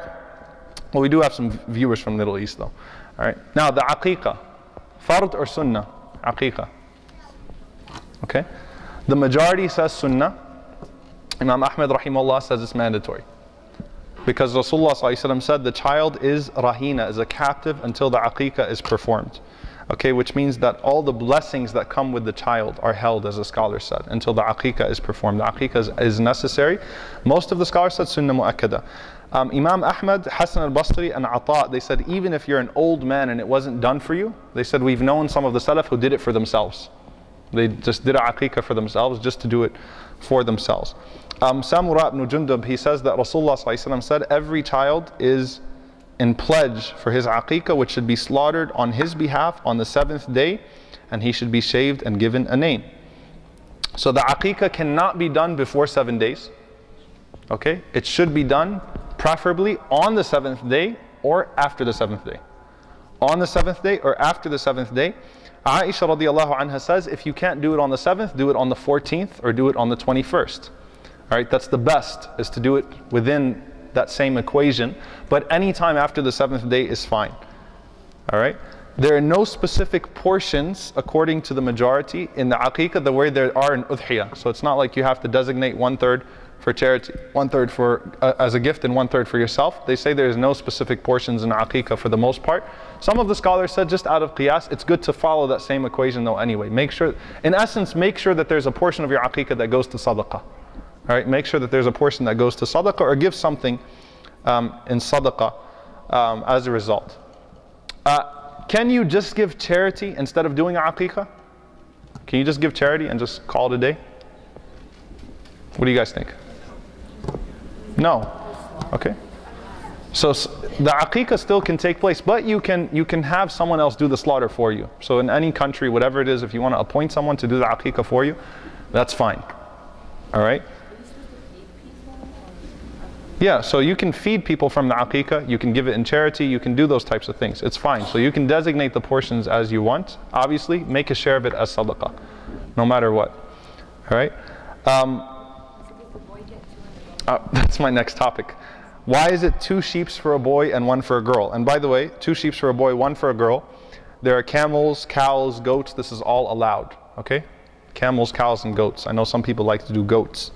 Speaker 1: Well, we do have some viewers from the Middle East though. All right. Now the aqiqah. Fard or sunnah? Aqiqah. Okay? The majority says sunnah. Imam Ahmed rahimahullah says it's mandatory. Because Rasulullah ﷺ said the child is rahina, is a captive until the aqiqah is performed. Okay, which means that all the blessings that come with the child are held, as the scholar said, until the aqiqah is performed. The aqiqah is necessary. Most of the scholars said sunnah mu'akkada. Imam Ahmad, Hassan al-Basri and Ata, they said even if you're an old man and it wasn't done for you, they said we've known some of the Salaf who did it for themselves. They just did a aqiqah for themselves, just to do it for themselves. Samura ibn Jundub, he says that Rasulullah ﷺ said every child is in pledge for his aqiqah, which should be slaughtered on his behalf on the 7th day, and he should be shaved and given a name. So the aqiqah cannot be done before 7 days. Okay, it should be done preferably on the 7th day or after the 7th day. On the 7th day or after the 7th day. Aisha radiallahu anha says if you can't do it on the 7th, do it on the 14th or do it on the 21st. Alright, that's the best, is to do it within that same equation, but any time after the 7th day is fine. Alright, there are no specific portions according to the majority in the aqiqah the way there are in udhiyah. So it's not like you have to designate 1/3 for charity, 1/3 for as a gift and 1/3 for yourself. They say there is no specific portions in aqiqah for the most part. Some of the scholars said just out of qiyas, it's good to follow that same equation though anyway. Make sure, in essence, make sure that there's a portion of your aqiqah that goes to sadaqah. All right, make sure that there's a portion that goes to sadaqah or give something in sadaqah as a result. Can you just give charity instead of doing aqiqah? Can you just give charity and just call it a day? What do you guys think? No. Okay. So the aqiqah still can take place, but you can have someone else do the slaughter for you. So in any country, whatever it is, if you want to appoint someone to do the aqiqah for you, that's fine. All right. Yeah, so you can feed people from the aqiqah, you can give it in charity, you can do those types of things. It's fine. So you can designate the portions as you want. Obviously, make a share of it as sadaqah, no matter what. All right. That's my next topic. Why is it 2 sheep for a boy and 1 for a girl? And by the way, 2 sheep for a boy, 1 for a girl. There are camels, cows, goats. This is all allowed. Okay. Camels, cows, and goats. I know some people like to do goats.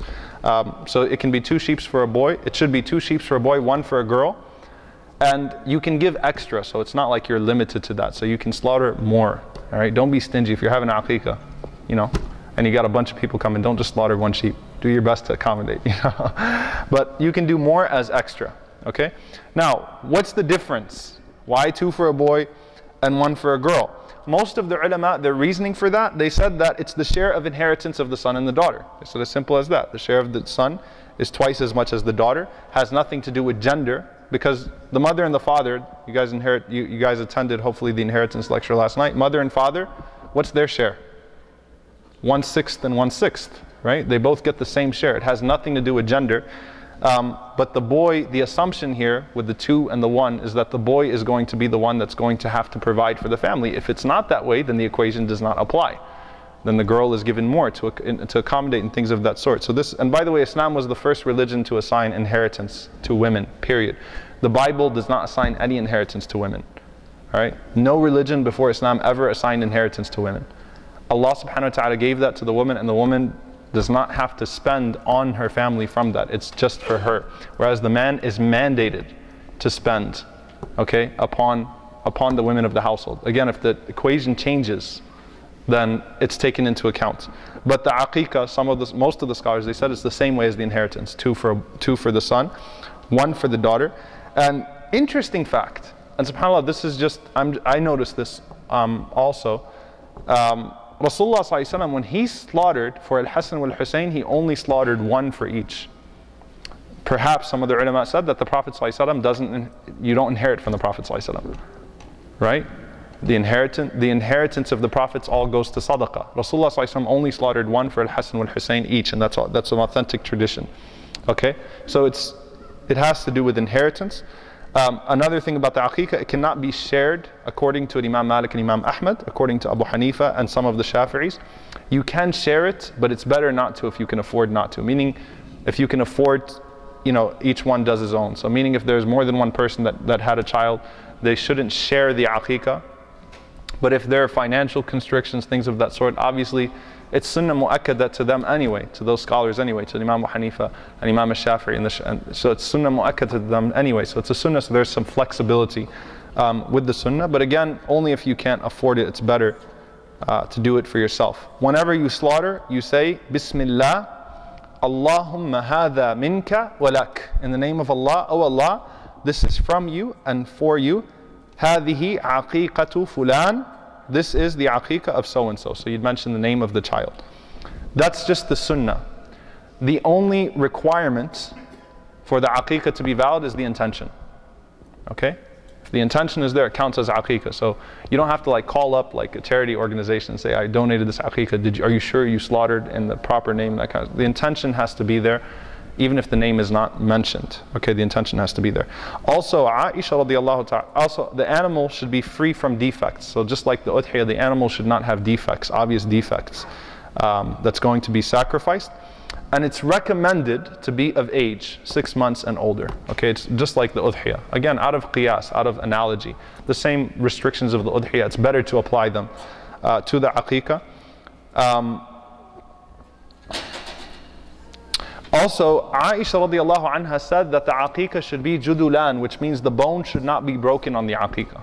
Speaker 1: So it can be 2 sheep for a boy. It should be 2 sheep for a boy, 1 for a girl. And you can give extra, so it's not like you're limited to that. So you can slaughter more. All right, don't be stingy. If you're having aqiqah, you know, and you got a bunch of people coming, don't just slaughter 1 sheep. Do your best to accommodate, you know. But you can do more as extra. Okay. Now, what's the difference? Why 2 for a boy and 1 for a girl? Most of the ulama, their reasoning for that, they said that it's the share of inheritance of the son and the daughter. It's as simple as that. The share of the son is twice as much as the daughter. Has nothing to do with gender, because the mother and the father, you guys inherit. You guys attended hopefully the inheritance lecture last night. Mother and father, what's their share? 1/6 and 1/6, right? They both get the same share. It has nothing to do with gender. But the boy, the assumption here with the 2 and the 1 is that the boy is going to be the one that's going to have to provide for the family. If it's not that way, then the equation does not apply. Then the girl is given more to accommodate and things of that sort. So this, and by the way, Islam was the first religion to assign inheritance to women, period. The Bible does not assign any inheritance to women. All right? No religion before Islam ever assigned inheritance to women. Allah subhanahu wa ta'ala gave that to the woman, and the woman does not have to spend on her family from that. It's just for her. Whereas the man is mandated to spend, okay, upon the women of the household. Again, if the equation changes, then it's taken into account. But the aqiqah, most of the scholars, they said it's the same way as the inheritance. 2 for the son, 1 for the daughter. And interesting fact, and subhanAllah, this is just, I noticed this also. Rasulullah ﷺ, when he slaughtered for Al-Hasan and Al-Hussein, he only slaughtered 1 for each. Perhaps some of the ulama said that the Prophet ﷺ you don't inherit from the Prophet ﷺ, right? The inheritance of the Prophets all goes to sadaqah. Rasulullah ﷺ only slaughtered 1 for Al-Hasan and Al-Hussein each, and that's an authentic tradition. Okay, so it has to do with inheritance. Another thing about the aqiqah, it cannot be shared according to Imam Malik and Imam Ahmad, according to Abu Hanifa and some of the Shafi'is. You can share it, but it's better not to if you can afford not to. Meaning, if you can afford, each one does his own. So meaning if there's more than one person that had a child, they shouldn't share the aqiqah. But if there are financial constrictions, things of that sort, obviously it's sunnah mu'akkadah to them anyway, to those scholars anyway, to Imam Abu Hanifa and Imam al-Shafi'i. And so it's sunnah mu'akkadah to them anyway. So it's a sunnah, so there's some flexibility with the sunnah. But again, only if you can't afford it, it's better to do it for yourself. Whenever you slaughter, you say, Bismillah, Allahumma hadha minka walak. In the name of Allah, O Allah, this is from you and for you. هذه عقيقة فلان. This is the aqiqah of so-and-so. So you'd mention the name of the child. That's just the sunnah. The only requirement for the aqiqah to be valid is the intention. Okay? If the intention is there, it counts as aqiqah. So you don't have to call up a charity organization and say, I donated this aqiqah. Are you sure you slaughtered in the proper name? That kind of, the intention has to be there. Even if the name is not mentioned, okay, the intention has to be there. Also, Aisha radiallahu ta'ala, also the animal should be free from defects. So just like the udhiyah, the animal should not have defects, obvious defects, that's going to be sacrificed. And it's recommended to be of age, 6 months and older. Okay, it's just like the udhiyah. Again, out of qiyas, out of analogy. The same restrictions of the udhiyah, it's better to apply them to the aqiqah. Also, Aisha radiallahu anha said that the aqiqah should be judulan, which means the bone should not be broken on the aqiqah,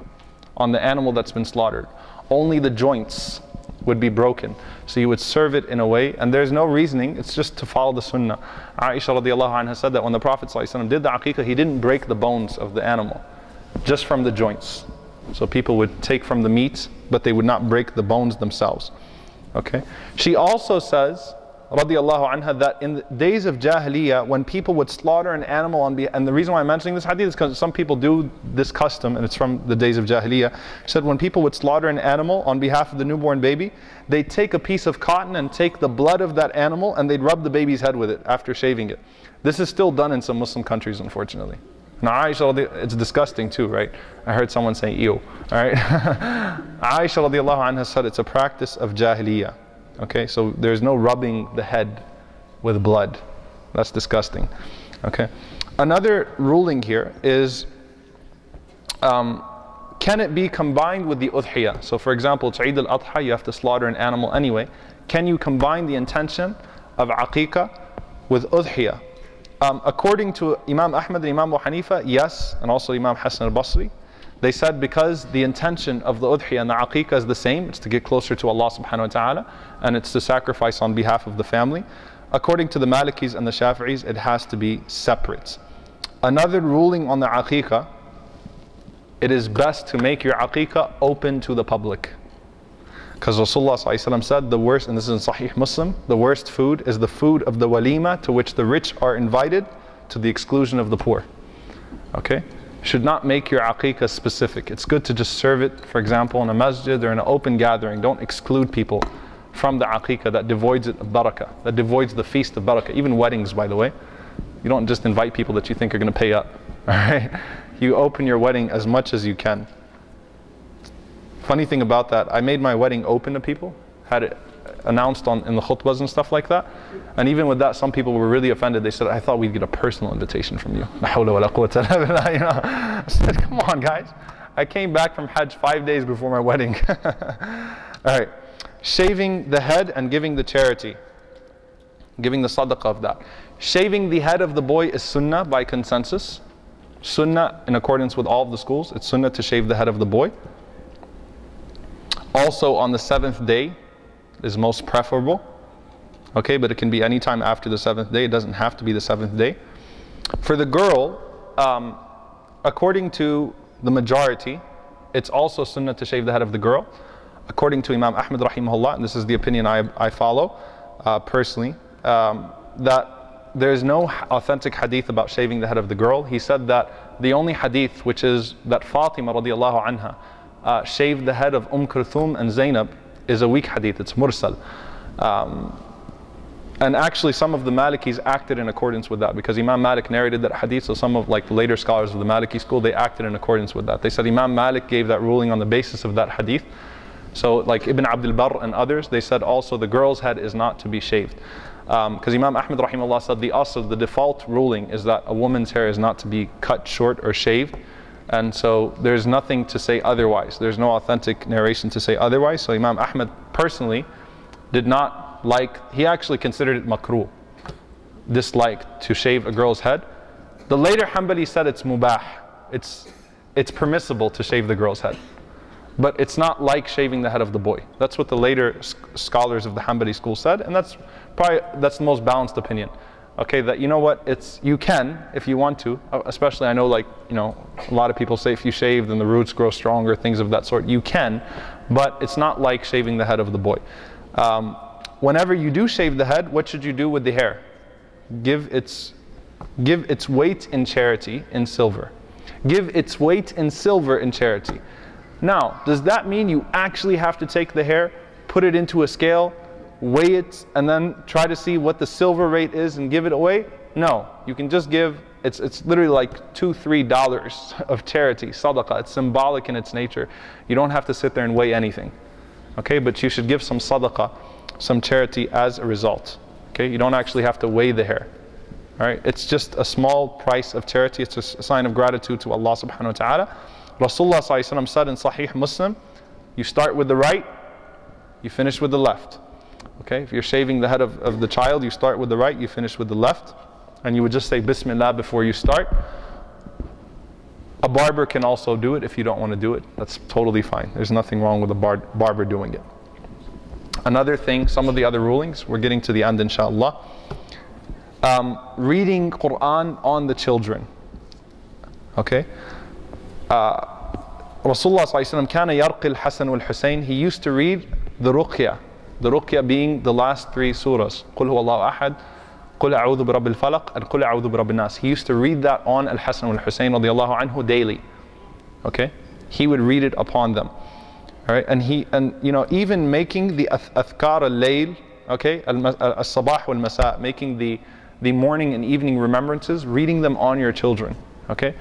Speaker 1: on the animal that's been slaughtered. Only the joints would be broken. So you would serve it in a way, and there's no reasoning, it's just to follow the sunnah. Aisha radiallahu anha said that when the Prophet ﷺ did the aqiqah, he didn't break the bones of the animal, just from the joints. So people would take from the meat, but they would not break the bones themselves. Okay. She also says, radiallahu anha, that in the days of Jahiliyyah, when people would slaughter an animal and the reason why I'm mentioning this hadith is because some people do this custom, and it's from the days of Jahiliyyah. She said when people would slaughter an animal on behalf of the newborn baby, they'd take a piece of cotton and take the blood of that animal and they'd rub the baby's head with it after shaving it. This is still done in some Muslim countries, unfortunately. Now Aisha, it's disgusting too, right? I heard someone say ew, alright? Aisha radiallahu anha said it's a practice of Jahiliyyah. Okay, so there's no rubbing the head with blood. That's disgusting. Okay. Another ruling here is, can it be combined with the udhiyah? So for example, it's Eid al-Adha, you have to slaughter an animal anyway. Can you combine the intention of aqiqah with udhiyah? According to Imam Ahmad and Imam Abu Hanifa, yes, and also Imam Hassan al-Basri. They said because the intention of the udhiyah and the aqiqah is the same, it's to get closer to Allah subhanahu wa ta'ala, and it's to sacrifice on behalf of the family. According to the Malikis and the Shafi'is, it has to be separate. Another ruling on the aqiqah, it is best to make your aqiqah open to the public. Because Rasulullah ﷺ said the worst, and this is in Sahih Muslim, the worst food is the food of the walima to which the rich are invited to the exclusion of the poor. Okay? Should not make your aqiqah specific. It's good to just serve it, for example, in a masjid or in an open gathering. Don't exclude people from the aqiqah. That devoids it of barakah, that devoids the feast of barakah. Even weddings, by the way, You don't just invite people that you think are going to pay up. All right? You open your wedding as much as you can. Funny thing about that, I made my wedding open to people, had it announced in the khutbahs and stuff like that. And even with that, some people were really offended. They said, I thought we'd get a personal invitation from you. You know? I said, come on, guys. I came back from Hajj 5 days before my wedding. All right. Shaving the head and giving the charity. Giving the sadaqah of that. Shaving the head of the boy is sunnah by consensus. Sunnah in accordance with all of the schools. It's sunnah to shave the head of the boy. Also on the 7th day is most preferable. Okay, but it can be any time after the 7th day. It doesn't have to be the 7th day. For the girl, according to the majority, it's also sunnah to shave the head of the girl. According to Imam Ahmad rahimahullah, and this is the opinion I follow personally, that there is no authentic hadith about shaving the head of the girl. He said that the only hadith, which is that Fatima radiallahu anha shaved the head of Kulthum and Zainab, is a weak hadith. It's mursal. And actually some of the Malikis acted in accordance with that, because Imam Malik narrated that hadith, so some of the later scholars of the Maliki school, they acted in accordance with that. They said Imam Malik gave that ruling on the basis of that hadith. So like Ibn Abdul Barr and others, they said also the girl's head is not to be shaved. Because Imam Ahmad rahimahullah said the default ruling is that a woman's hair is not to be cut short or shaved. And so there's nothing to say otherwise. There's no authentic narration to say otherwise. So Imam Ahmad personally did not he actually considered it makruh, disliked to shave a girl's head. The later Hanbali said it's mubah. It's permissible to shave the girl's head. But it's not like shaving the head of the boy. That's what the later scholars of the Hanbali school said, and that's the most balanced opinion. Okay, that you know what, you can if you want to, especially I know a lot of people say if you shave then the roots grow stronger, things of that sort. You can, but it's not like shaving the head of the boy. Whenever you do shave the head, what should you do with the hair? Give its weight in charity in silver. Give its weight in silver in charity. Now, does that mean you actually have to take the hair, put it into a scale, weigh it, and then try to see what the silver rate is and give it away? No, you can just give, it's literally like $2-3 of charity, sadaqah. It's symbolic in its nature. You don't have to sit there and weigh anything. Okay, but you should give some sadaqah, some charity as a result. Okay, you don't actually have to weigh the hair. All right, it's just a small price of charity. It's a sign of gratitude to Allah subhanahu wa ta'ala. Rasulullah sallallahu alaihi wasallam said in Sahih Muslim, you start with the right, you finish with the left. Okay, if you're shaving the head of the child, you start with the right, you finish with the left, and you would just say Bismillah before you start. A barber can also do it if you don't want to do it. That's totally fine. There's nothing wrong with a barber doing it. Another thing, some of the other rulings, we're getting to the end inshallah. Reading Quran on the children. Okay? Rasulullah sallallahu alaihi wasallam kana yarqi al-Hasan wal-Husayn. He used to read the ruqya. The ruqya being the last 3 surahs. Qul huwallahu ahad, Qul a'udhu bi rabbil falaq, and Qul a'udhu bi rabbin nas. He used to read that on al-Hasan wal-Husayn radiyallahu anhu daily. Okay? He would read it upon them. All right? And even making the athkar al-layl, okay, al-sabah wal-masa, making the morning and evening remembrances, reading them on your children. Okay?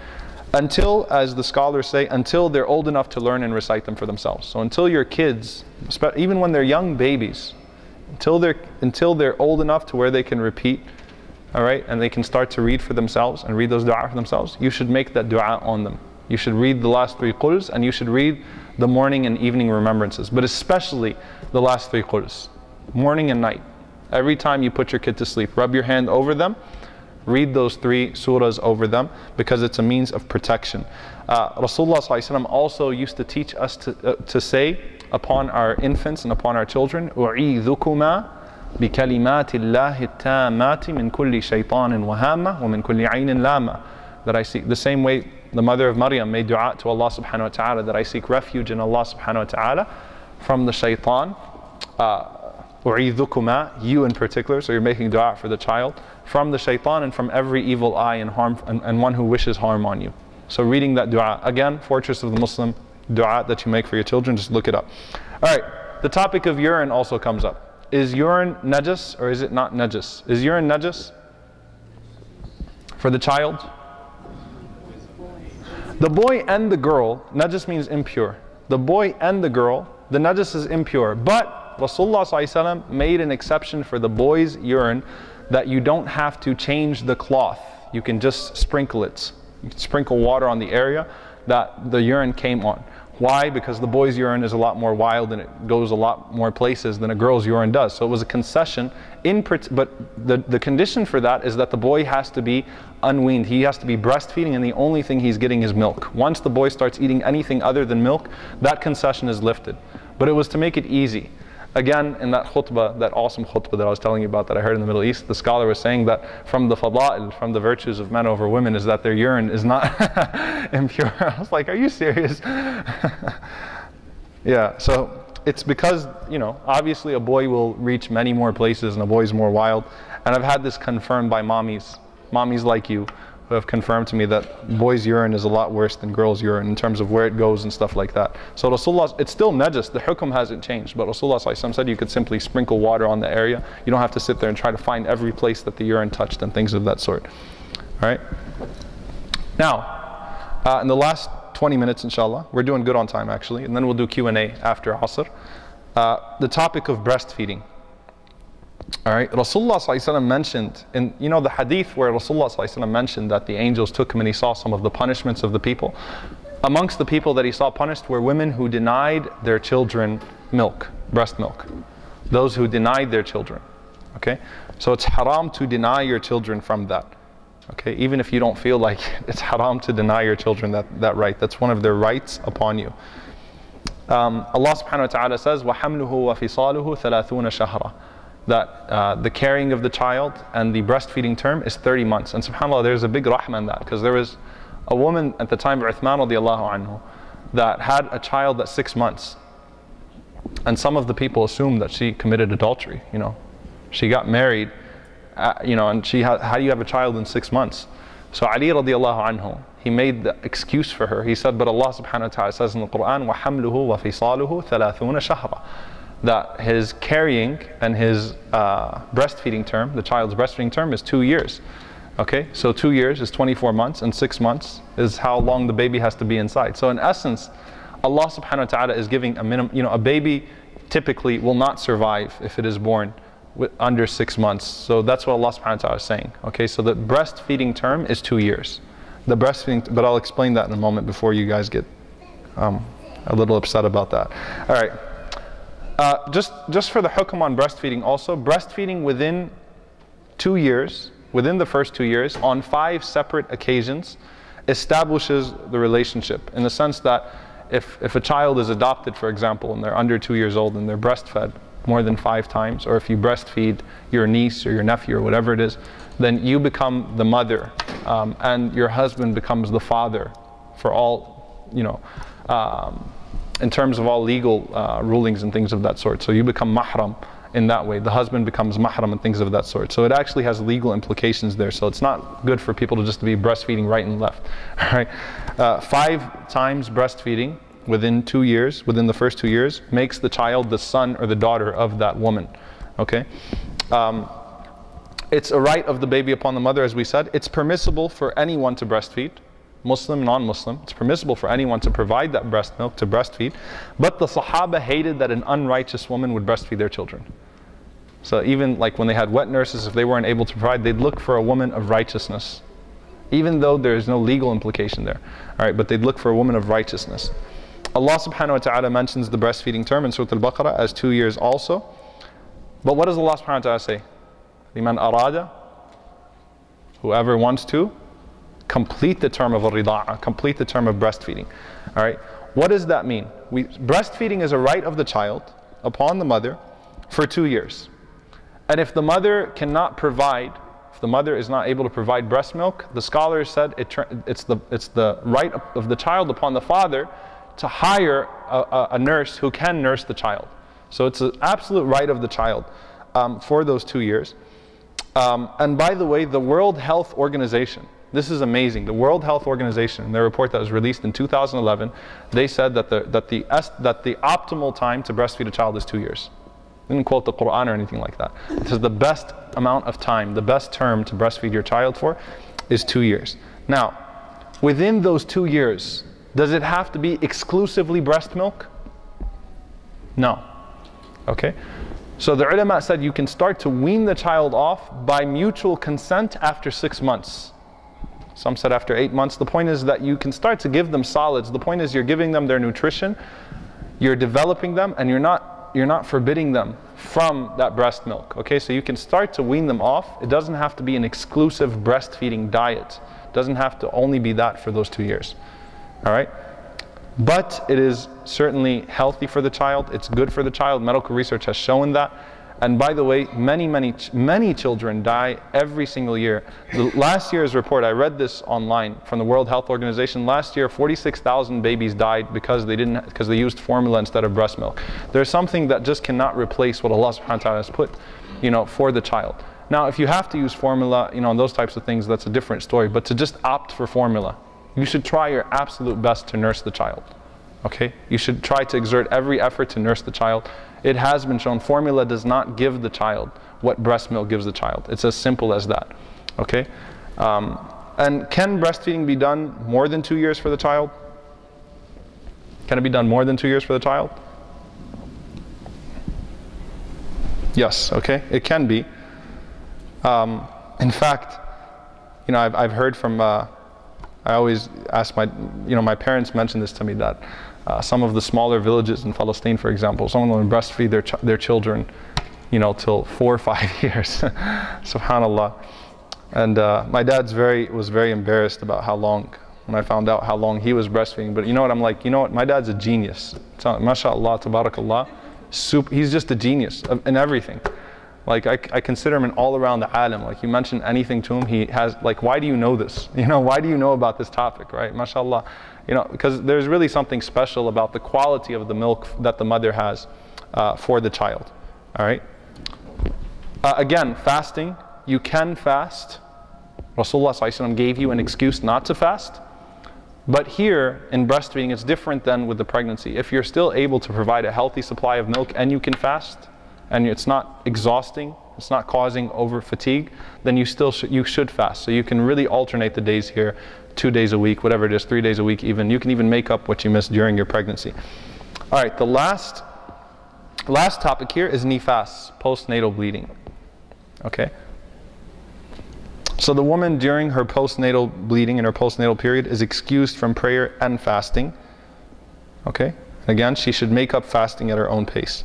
Speaker 1: Until, as the scholars say, until they're old enough to learn and recite them for themselves. So until your kids, even when they're young babies, until they're old enough to where they can repeat, all right, and they can start to read for themselves and read those dua for themselves, you should make that dua on them. You should read the last 3 quls, and you should read the morning and evening remembrances, but especially the last 3 quls, morning and night. Every time you put your kid to sleep, rub your hand over them, read those 3 surahs over them, because it's a means of protection. Rasulullah ﷺ also used to teach us to say upon our infants and upon our children, أُعِيذُكُمَا بِكَلِمَاتِ اللَّهِ التَّامَّاتِ مِنْ كُلِّ شَيْطَانٍ وَهَامَةٍ وَمِنْ كُلِّ عَيْنٍ لَامَةٍ. That I seek, the same way the mother of Maryam made dua to Allah subhanahu wa ta'ala, that I seek refuge in Allah subhanahu wa ta'ala from the shaitan. أُعِيذُكُمَا, you in particular, so you're making dua for the child, from the shaitan and from every evil eye and harm, and one who wishes harm on you. So reading that dua, again, fortress of the Muslim, dua that you make for your children, just look it up. Alright, the topic of urine also comes up. Is urine najas or is it not najas? Is urine najas? For the child? The boy and the girl, najis means impure. The boy and the girl, the najis is impure. But Rasulullah ﷺ made an exception for the boy's urine, that you don't have to change the cloth. You can just sprinkle it. You can sprinkle water on the area that the urine came on. Why? Because the boy's urine is a lot more wild and it goes a lot more places than a girl's urine does. So it was a concession, but the condition for that is that the boy has to be unweaned. He has to be breastfeeding, and the only thing he's getting is milk. Once the boy starts eating anything other than milk, that concession is lifted. But it was to make it easy. Again, in that khutbah, that awesome khutbah that I was telling you about that I heard in the Middle East, the scholar was saying that from the fada'il, from the virtues of men over women, is that their urine is not impure. I was like, are you serious? Yeah, so it's because, you know, obviously a boy will reach many more places and a boy's more wild. And I've had this confirmed by mommies like you, who have confirmed to me that boys' urine is a lot worse than girls' urine in terms of where it goes and stuff like that. So Rasulullah, it's still najis, the hukum hasn't changed, but Rasulullah ﷺ said you could simply sprinkle water on the area. You don't have to sit there and try to find every place that the urine touched and things of that sort. Alright? Now, in the last 20 minutes, inshallah, we're doing good on time actually, and then we'll do Q&A after Asr. The topic of breastfeeding. Alright, Rasulullah ﷺ mentioned, in the hadith where Rasulullah ﷺ mentioned that the angels took him and he saw some of the punishments of the people. Amongst the people that he saw punished were women who denied their children milk, breast milk. Those who denied their children. Okay, so it's haram to deny your children from that. Okay, even if you don't feel like it's haram to deny your children that right. That's one of their rights upon you. Allah subhanahu wa ta'ala says, وَحَمْلُهُ وَفِصَالُهُ ثَلَاثُونَ شَهْرًا, that the carrying of the child and the breastfeeding term is 30 months. And subhanAllah, there's a big rahmah in that, because there was a woman at the time of Uthman radiallahu anhu that had a child at 6 months. And some of the people assumed that she committed adultery. She got married, and how do you have a child in 6 months? So Ali radiallahu anhu, he made the excuse for her. He said, but Allah subhanahu wa ta'ala says in the Quran, وَحَمْلُهُ وَفِصَالُهُ ثَلَاثُونَ شَهْرًا, that his carrying and his breastfeeding term, the child's breastfeeding term, is 2 years. Okay, so 2 years is 24 months, and 6 months is how long the baby has to be inside. So in essence, Allah subhanahu wa ta'ala is giving a minimum, a baby typically will not survive if it is born under 6 months. So that's what Allah subhanahu wa ta'ala is saying. Okay, so the breastfeeding term is 2 years. The breastfeeding, but I'll explain that in a moment before you guys get a little upset about that. All right. Just for the hukum on breastfeeding also, breastfeeding within 2 years, within the first 2 years, on 5 separate occasions, establishes the relationship, in the sense that if a child is adopted, for example, and they're under 2 years old and they're breastfed more than 5 times, or if you breastfeed your niece or your nephew or whatever it is, then you become the mother, and your husband becomes the father for all, in terms of all legal rulings and things of that sort. So you become mahram in that way. The husband becomes mahram and things of that sort. So it actually has legal implications there. So it's not good for people to just be breastfeeding right and left. All right. 5 times breastfeeding within 2 years, within the first 2 years, makes the child the son or the daughter of that woman. Okay. It's a right of the baby upon the mother, as we said. It's permissible for anyone to breastfeed, Muslim, non-Muslim. It's permissible for anyone to provide that breast milk, to breastfeed. But the Sahaba hated that an unrighteous woman would breastfeed their children. So even like when they had wet nurses, if they weren't able to provide, they'd look for a woman of righteousness, even though there's no legal implication there. All right, but they'd look for a woman of righteousness. Allah subhanahu wa ta'ala mentions the breastfeeding term in Surah Al-Baqarah as 2 years also. But what does Allah subhanahu wa ta'ala say? Liman arada, whoever wants to, complete the term of al-rida'a, complete the term of breastfeeding. All right, what does that mean? Breastfeeding is a right of the child upon the mother for 2 years. And if the mother cannot provide, if the mother is not able to provide breast milk, the scholars said it's the right of the child upon the father to hire a nurse who can nurse the child. So it's an absolute right of the child for those 2 years. And by the way, the World Health Organization, this is amazing. The World Health Organization, in their report that was released in 2011, they said that the optimal time to breastfeed a child is 2 years. They didn't quote the Quran or anything like that. This is the best amount of time, the best term to breastfeed your child for. is 2 years. Now, within those 2 years, does it have to be exclusively breast milk? No. Okay? So the ulama said you can start to wean the child off by mutual consent after 6 months. Some said after 8 months. The point is that you can start to give them solids. The point is you're giving them their nutrition, you're developing them, and you're not forbidding them from that breast milk. Okay, so you can start to wean them off. It doesn't have to be an exclusive breastfeeding diet. It doesn't have to only be that for those 2 years. All right? But it is certainly healthy for the child. It's good for the child. Medical research has shown that. And by the way, many children die every single year. Last year's report, I read this online from the World Health Organization. Last year, 46,000 babies died because they used formula instead of breast milk. There's something that just cannot replace what Allah subhanahu wa ta'ala has put, for the child. Now, if you have to use formula, and those types of things, that's a different story. But to just opt for formula, you should try your absolute best to nurse the child. Okay? You should try to exert every effort to nurse the child. It has been shown formula does not give the child what breast milk gives the child. It's as simple as that. Okay? And can breastfeeding be done more than 2 years for the child? Can it be done more than 2 years for the child? Yes, okay, it can be. In fact, I've heard from, I always ask my parents mention this to me, that some of the smaller villages in Palestine, for example, some of them breastfeed their children, till 4 or 5 years. Subhanallah. And my dad was very embarrassed about how long, when I found out how long he was breastfeeding. But I'm like, my dad's a genius. MashaAllah, tabarakallah. He's just a genius in everything. Like I consider him an all-around alim. Like you mention anything to him, he has, like, why do you know this? Why do you know about this topic, right? MashaAllah. Because there's really something special about the quality of the milk that the mother has for the child. All right. Again, fasting. You can fast. Rasulullah ﷺ gave you an excuse not to fast. But here in breastfeeding, it's different than with the pregnancy. If you're still able to provide a healthy supply of milk and you can fast, and it's not exhausting, it's not causing over fatigue, then you should fast. So you can really alternate the days here, 2 days a week, whatever it is, 3 days a week even. You can even make up what you missed during your pregnancy. All right, the last topic here is nifas, postnatal bleeding. Okay? So the woman during her postnatal bleeding, in her postnatal period, is excused from prayer and fasting. Okay? Again, she should make up fasting at her own pace.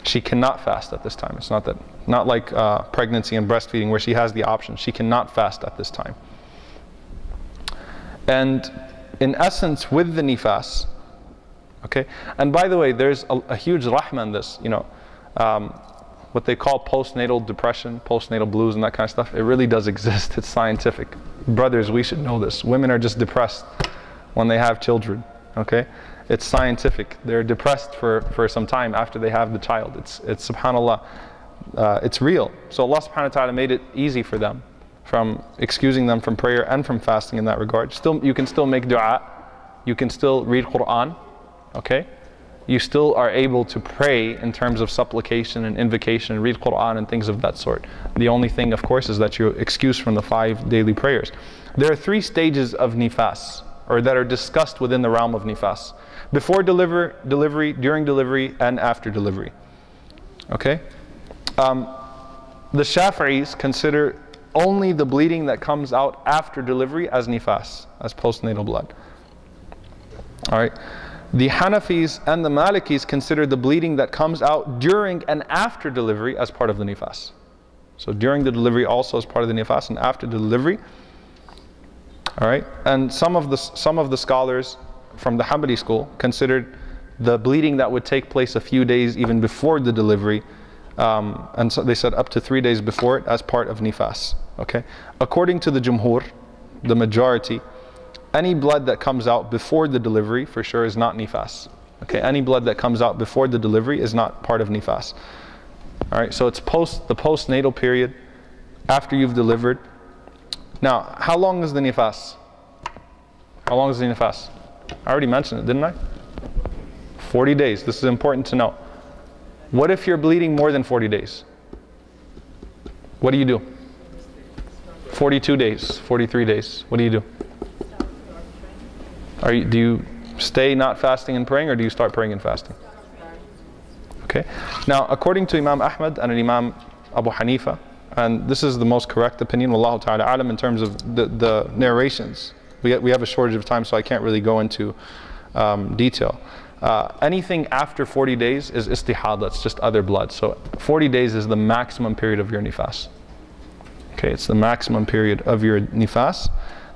Speaker 1: She cannot fast at this time. It's not like pregnancy and breastfeeding where she has the option. She cannot fast at this time. And in essence, with the nifas, okay. And by the way, there's a huge rahmah in this. What they call postnatal depression, postnatal blues, and that kind of stuff. It really does exist. It's scientific. Brothers, we should know this. Women are just depressed when they have children. Okay. It's scientific. They're depressed for some time after they have the child. It's subhanallah, it's real. So Allah subhanahu wa ta'ala made it easy for them, from excusing them from prayer and from fasting in that regard. You can still make dua, you can still read Quran, okay? You still are able to pray in terms of supplication and invocation and read Quran and things of that sort. The only thing, of course, is that you're excused from the 5 daily prayers. There are 3 stages of nifas, or that are discussed within the realm of nifas. Before delivery, during delivery, and after delivery. Okay? The Shafi'is consider only the bleeding that comes out after delivery as nifas, as postnatal blood. Alright? The Hanafis and the Malikis consider the bleeding that comes out during and after delivery as part of the nifas. So during the delivery also as part of the nifas, and after the delivery. Alright? And some of the scholars from the Hanbali school considered the bleeding that would take place a few days even before the delivery, and so they said up to 3 days before it, as part of nifas. Okay? According to the Jumhur, the majority, any blood that comes out before the delivery for sure is not nifas. Okay? Any blood that comes out before the delivery is not part of nifas. Alright? So it's the postnatal period, after you've delivered. Now, how long is the nifas? How long is the nifas? I already mentioned it, didn't I? 40 days. This is important to know. What if you're bleeding more than 40 days? What do you do? 42 days, 43 days. What do you do? Do you stay not fasting and praying, or do you start praying and fasting? Okay. Now, according to Imam Ahmad and Imam Abu Hanifa, and this is the most correct opinion, wallahu ta'ala alam, in terms of the narrations. We have a shortage of time, so I can't really go into detail. Anything after 40 days is istihada, it's just other blood. So 40 days is the maximum period of your nifas. Okay, it's the maximum period of your nifas.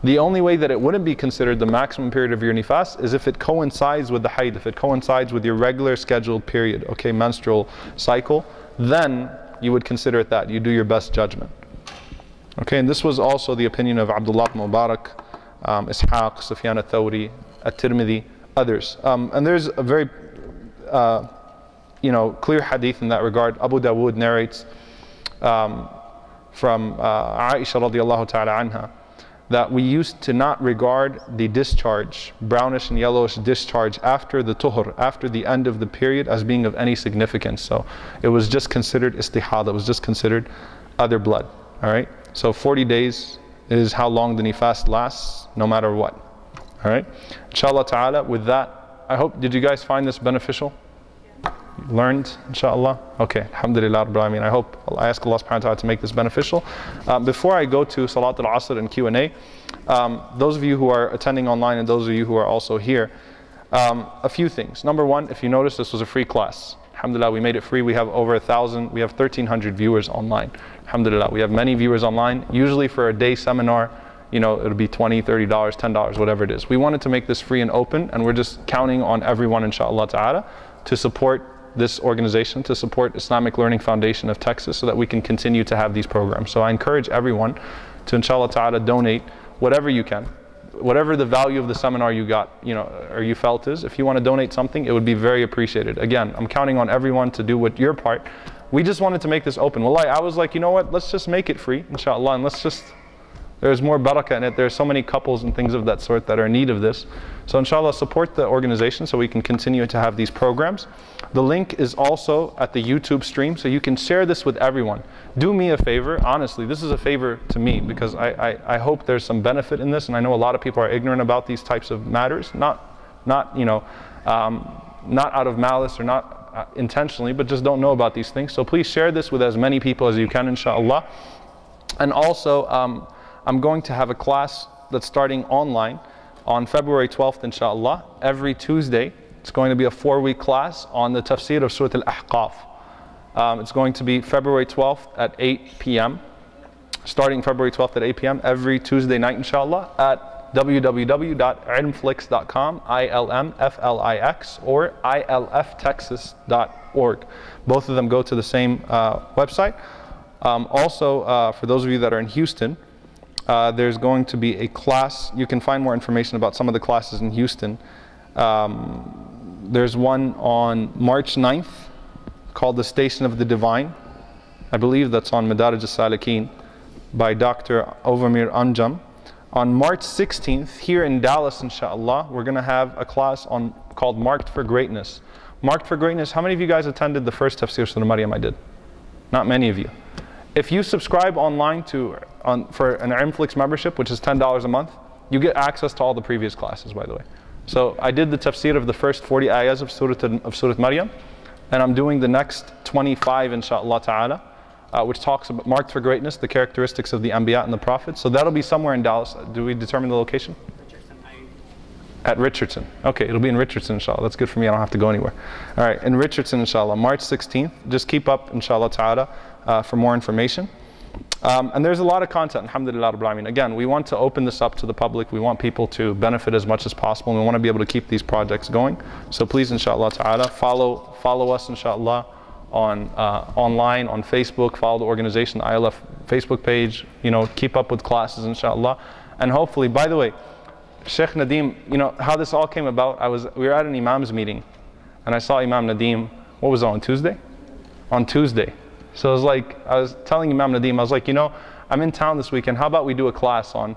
Speaker 1: The only way that it wouldn't be considered the maximum period of your nifas is if it coincides with the hayd, if it coincides with your regular scheduled period, okay, menstrual cycle, then you would consider it that. You do your best judgment. Okay, and this was also the opinion of Abdullah ibn Mubarak, Ishaq, Sufyan al-Thawri, at-Tirmidhi, others. And there's a very clear hadith in that regard. Abu Dawood narrates from Aisha radiallahu ta'ala anha that we used to not regard the discharge, brownish and yellowish discharge after the tuhur, after the end of the period, as being of any significance. So it was just considered istihada, it was just considered other blood. All right, so 40 days is how long the nifas lasts, no matter what. All right, inshallah ta'ala, with that, I hope, did you guys find this beneficial? Learned, inshallah? Okay, alhamdulillah rabbil alameen. I ask Allah subhanahu wa ta'ala to make this beneficial. Before I go to Salat al-Asr and Q&A, those of you who are attending online and those of you who are also here, a few things. Number one, if you notice, this was a free class. Alhamdulillah, we made it free. We have over 1,000, we have 1,300 viewers online. Alhamdulillah, we have many viewers online. Usually for a day seminar, it'll be $20, $30, $10, whatever it is. We wanted to make this free and open, and we're just counting on everyone, inshallah ta'ala, to support this organization, to support Islamic Learning Foundation of Texas, so that we can continue to have these programs. So I encourage everyone to, inshallah ta'ala, donate whatever you can, whatever the value of the seminar you got, or you felt is. If you want to donate something, it would be very appreciated. Again, I'm counting on everyone to do your part. We just wanted to make this open. Wallahi, I was like, you know what, let's just make it free, inshallah, and there's more barakah in it. There's so many couples and things of that sort that are in need of this. So inshallah, support the organization so we can continue to have these programs. The link is also at the YouTube stream, so you can share this with everyone. Do me a favor, honestly, this is a favor to me, because I hope there's some benefit in this, and I know a lot of people are ignorant about these types of matters, not out of malice or not intentionally, but just don't know about these things. So please share this with as many people as you can, inshallah. And also, I'm going to have a class that's starting online on February 12th, inshallah, every Tuesday. It's going to be a 4-week class on the tafsir of Surah Al-Ahqaf. It's going to be February 12th at 8 p.m. Starting February 12th at 8 p.m. every Tuesday night, inshallah, at www.ilmflix.com, ILMFLIX, or ilftexas.org. Both of them go to the same website. Also, for those of you that are in Houston, there's going to be a class. You can find more information about some of the classes in Houston. There's one on March 9th called The Station of the Divine. I believe that's on Madarij al-Salikin by Dr. Ovamir Anjam. On March 16th, here in Dallas, inshallah, we're going to have a class called Marked for Greatness. Marked for Greatness, how many of you guys attended the first Tafsir Surah Maryam I did? Not many of you. If you subscribe online for an Ilmflix membership, which is $10 a month, you get access to all the previous classes, by the way. So I did the tafsir of the first 40 ayahs of Surah Maryam, and I'm doing the next 25, inshallah ta'ala, which talks about Marked for Greatness, the characteristics of the Anbiya and the Prophets. So that'll be somewhere in Dallas. Do we determine the location? At Richardson. Okay, it'll be in Richardson, inshallah. That's good for me. I don't have to go anywhere. All right, in Richardson, inshallah, March 16th. Just keep up, inshallah ta'ala, for more information. And there's a lot of content, alhamdulillah rabbil alameen. Again, we want to open this up to the public. We want people to benefit as much as possible, and we want to be able to keep these projects going. So please, inshallah ta'ala, follow us, inshallah, on online, on Facebook. Follow the organization, the ILF Facebook page. Keep up with classes, inshallah. And hopefully, by the way, Sheikh Nadeem, how this all came about, we were at an Imam's meeting, and I saw Imam Nadeem, what was it, on Tuesday? On Tuesday. So I was telling Imam Nadeem, I was like, I'm in town this weekend, how about we do a class on,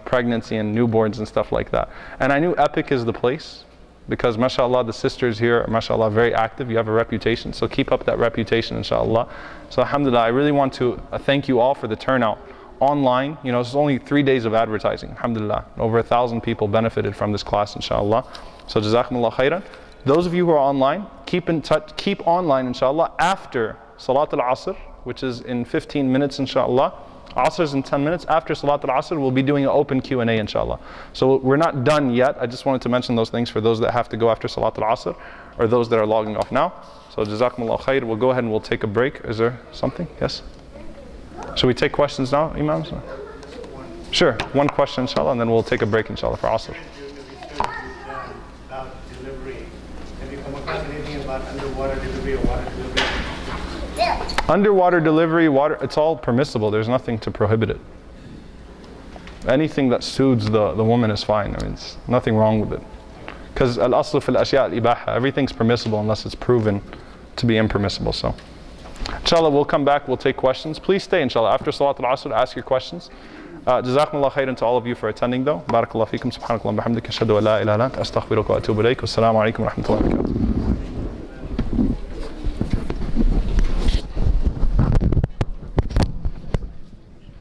Speaker 1: pregnancy and newborns and stuff like that. And I knew Epic is the place, because mashallah, the sisters here are mashallah very active, you have a reputation, so keep up that reputation, inshallah. So alhamdulillah, I really want to thank you all for the turnout online, you know, it's only 3 days of advertising, alhamdulillah. Over 1,000 people benefited from this class, inshallah. So jazakumullah khairan. Those of you who are online, keep in touch, keep online, inshallah, after Salat al-Asr, which is in 15 minutes, inshallah. Asr is in 10 minutes. After Salat al-Asr, we'll be doing an open Q&A, inshallah. So we're not done yet. I just wanted to mention those things for those that have to go after Salat al-Asr, or those that are logging off now. So jazakumullah khair. We'll go ahead and we'll take a break. Is there something? Yes? Should we take questions now, Imams? Sure, one question, inshallah, and then we'll take a break, inshallah, for Asr.
Speaker 8: About delivery. Have you come across anything about underwater delivery or water delivery?
Speaker 1: Underwater delivery, water, it's all permissible. There's nothing to prohibit it. Anything that soothes the woman is fine. I mean, it's nothing wrong with it. Because al-aslu fil ashya al-ibaha, everything's permissible unless it's proven to be impermissible. So, inshallah, we'll come back, we'll take questions. Please stay, inshallah. After Salat al-Asr, ask your questions. Jazakumullah khairan to all of you for attending, though. Barakallahu feekum, subhanakallah, bihamdika, ashhadu an la ilaha illa anta, astaghfiruka wa atubu ilayk. Wassalamu alaikum wa rahmatullahi wa barakatuh.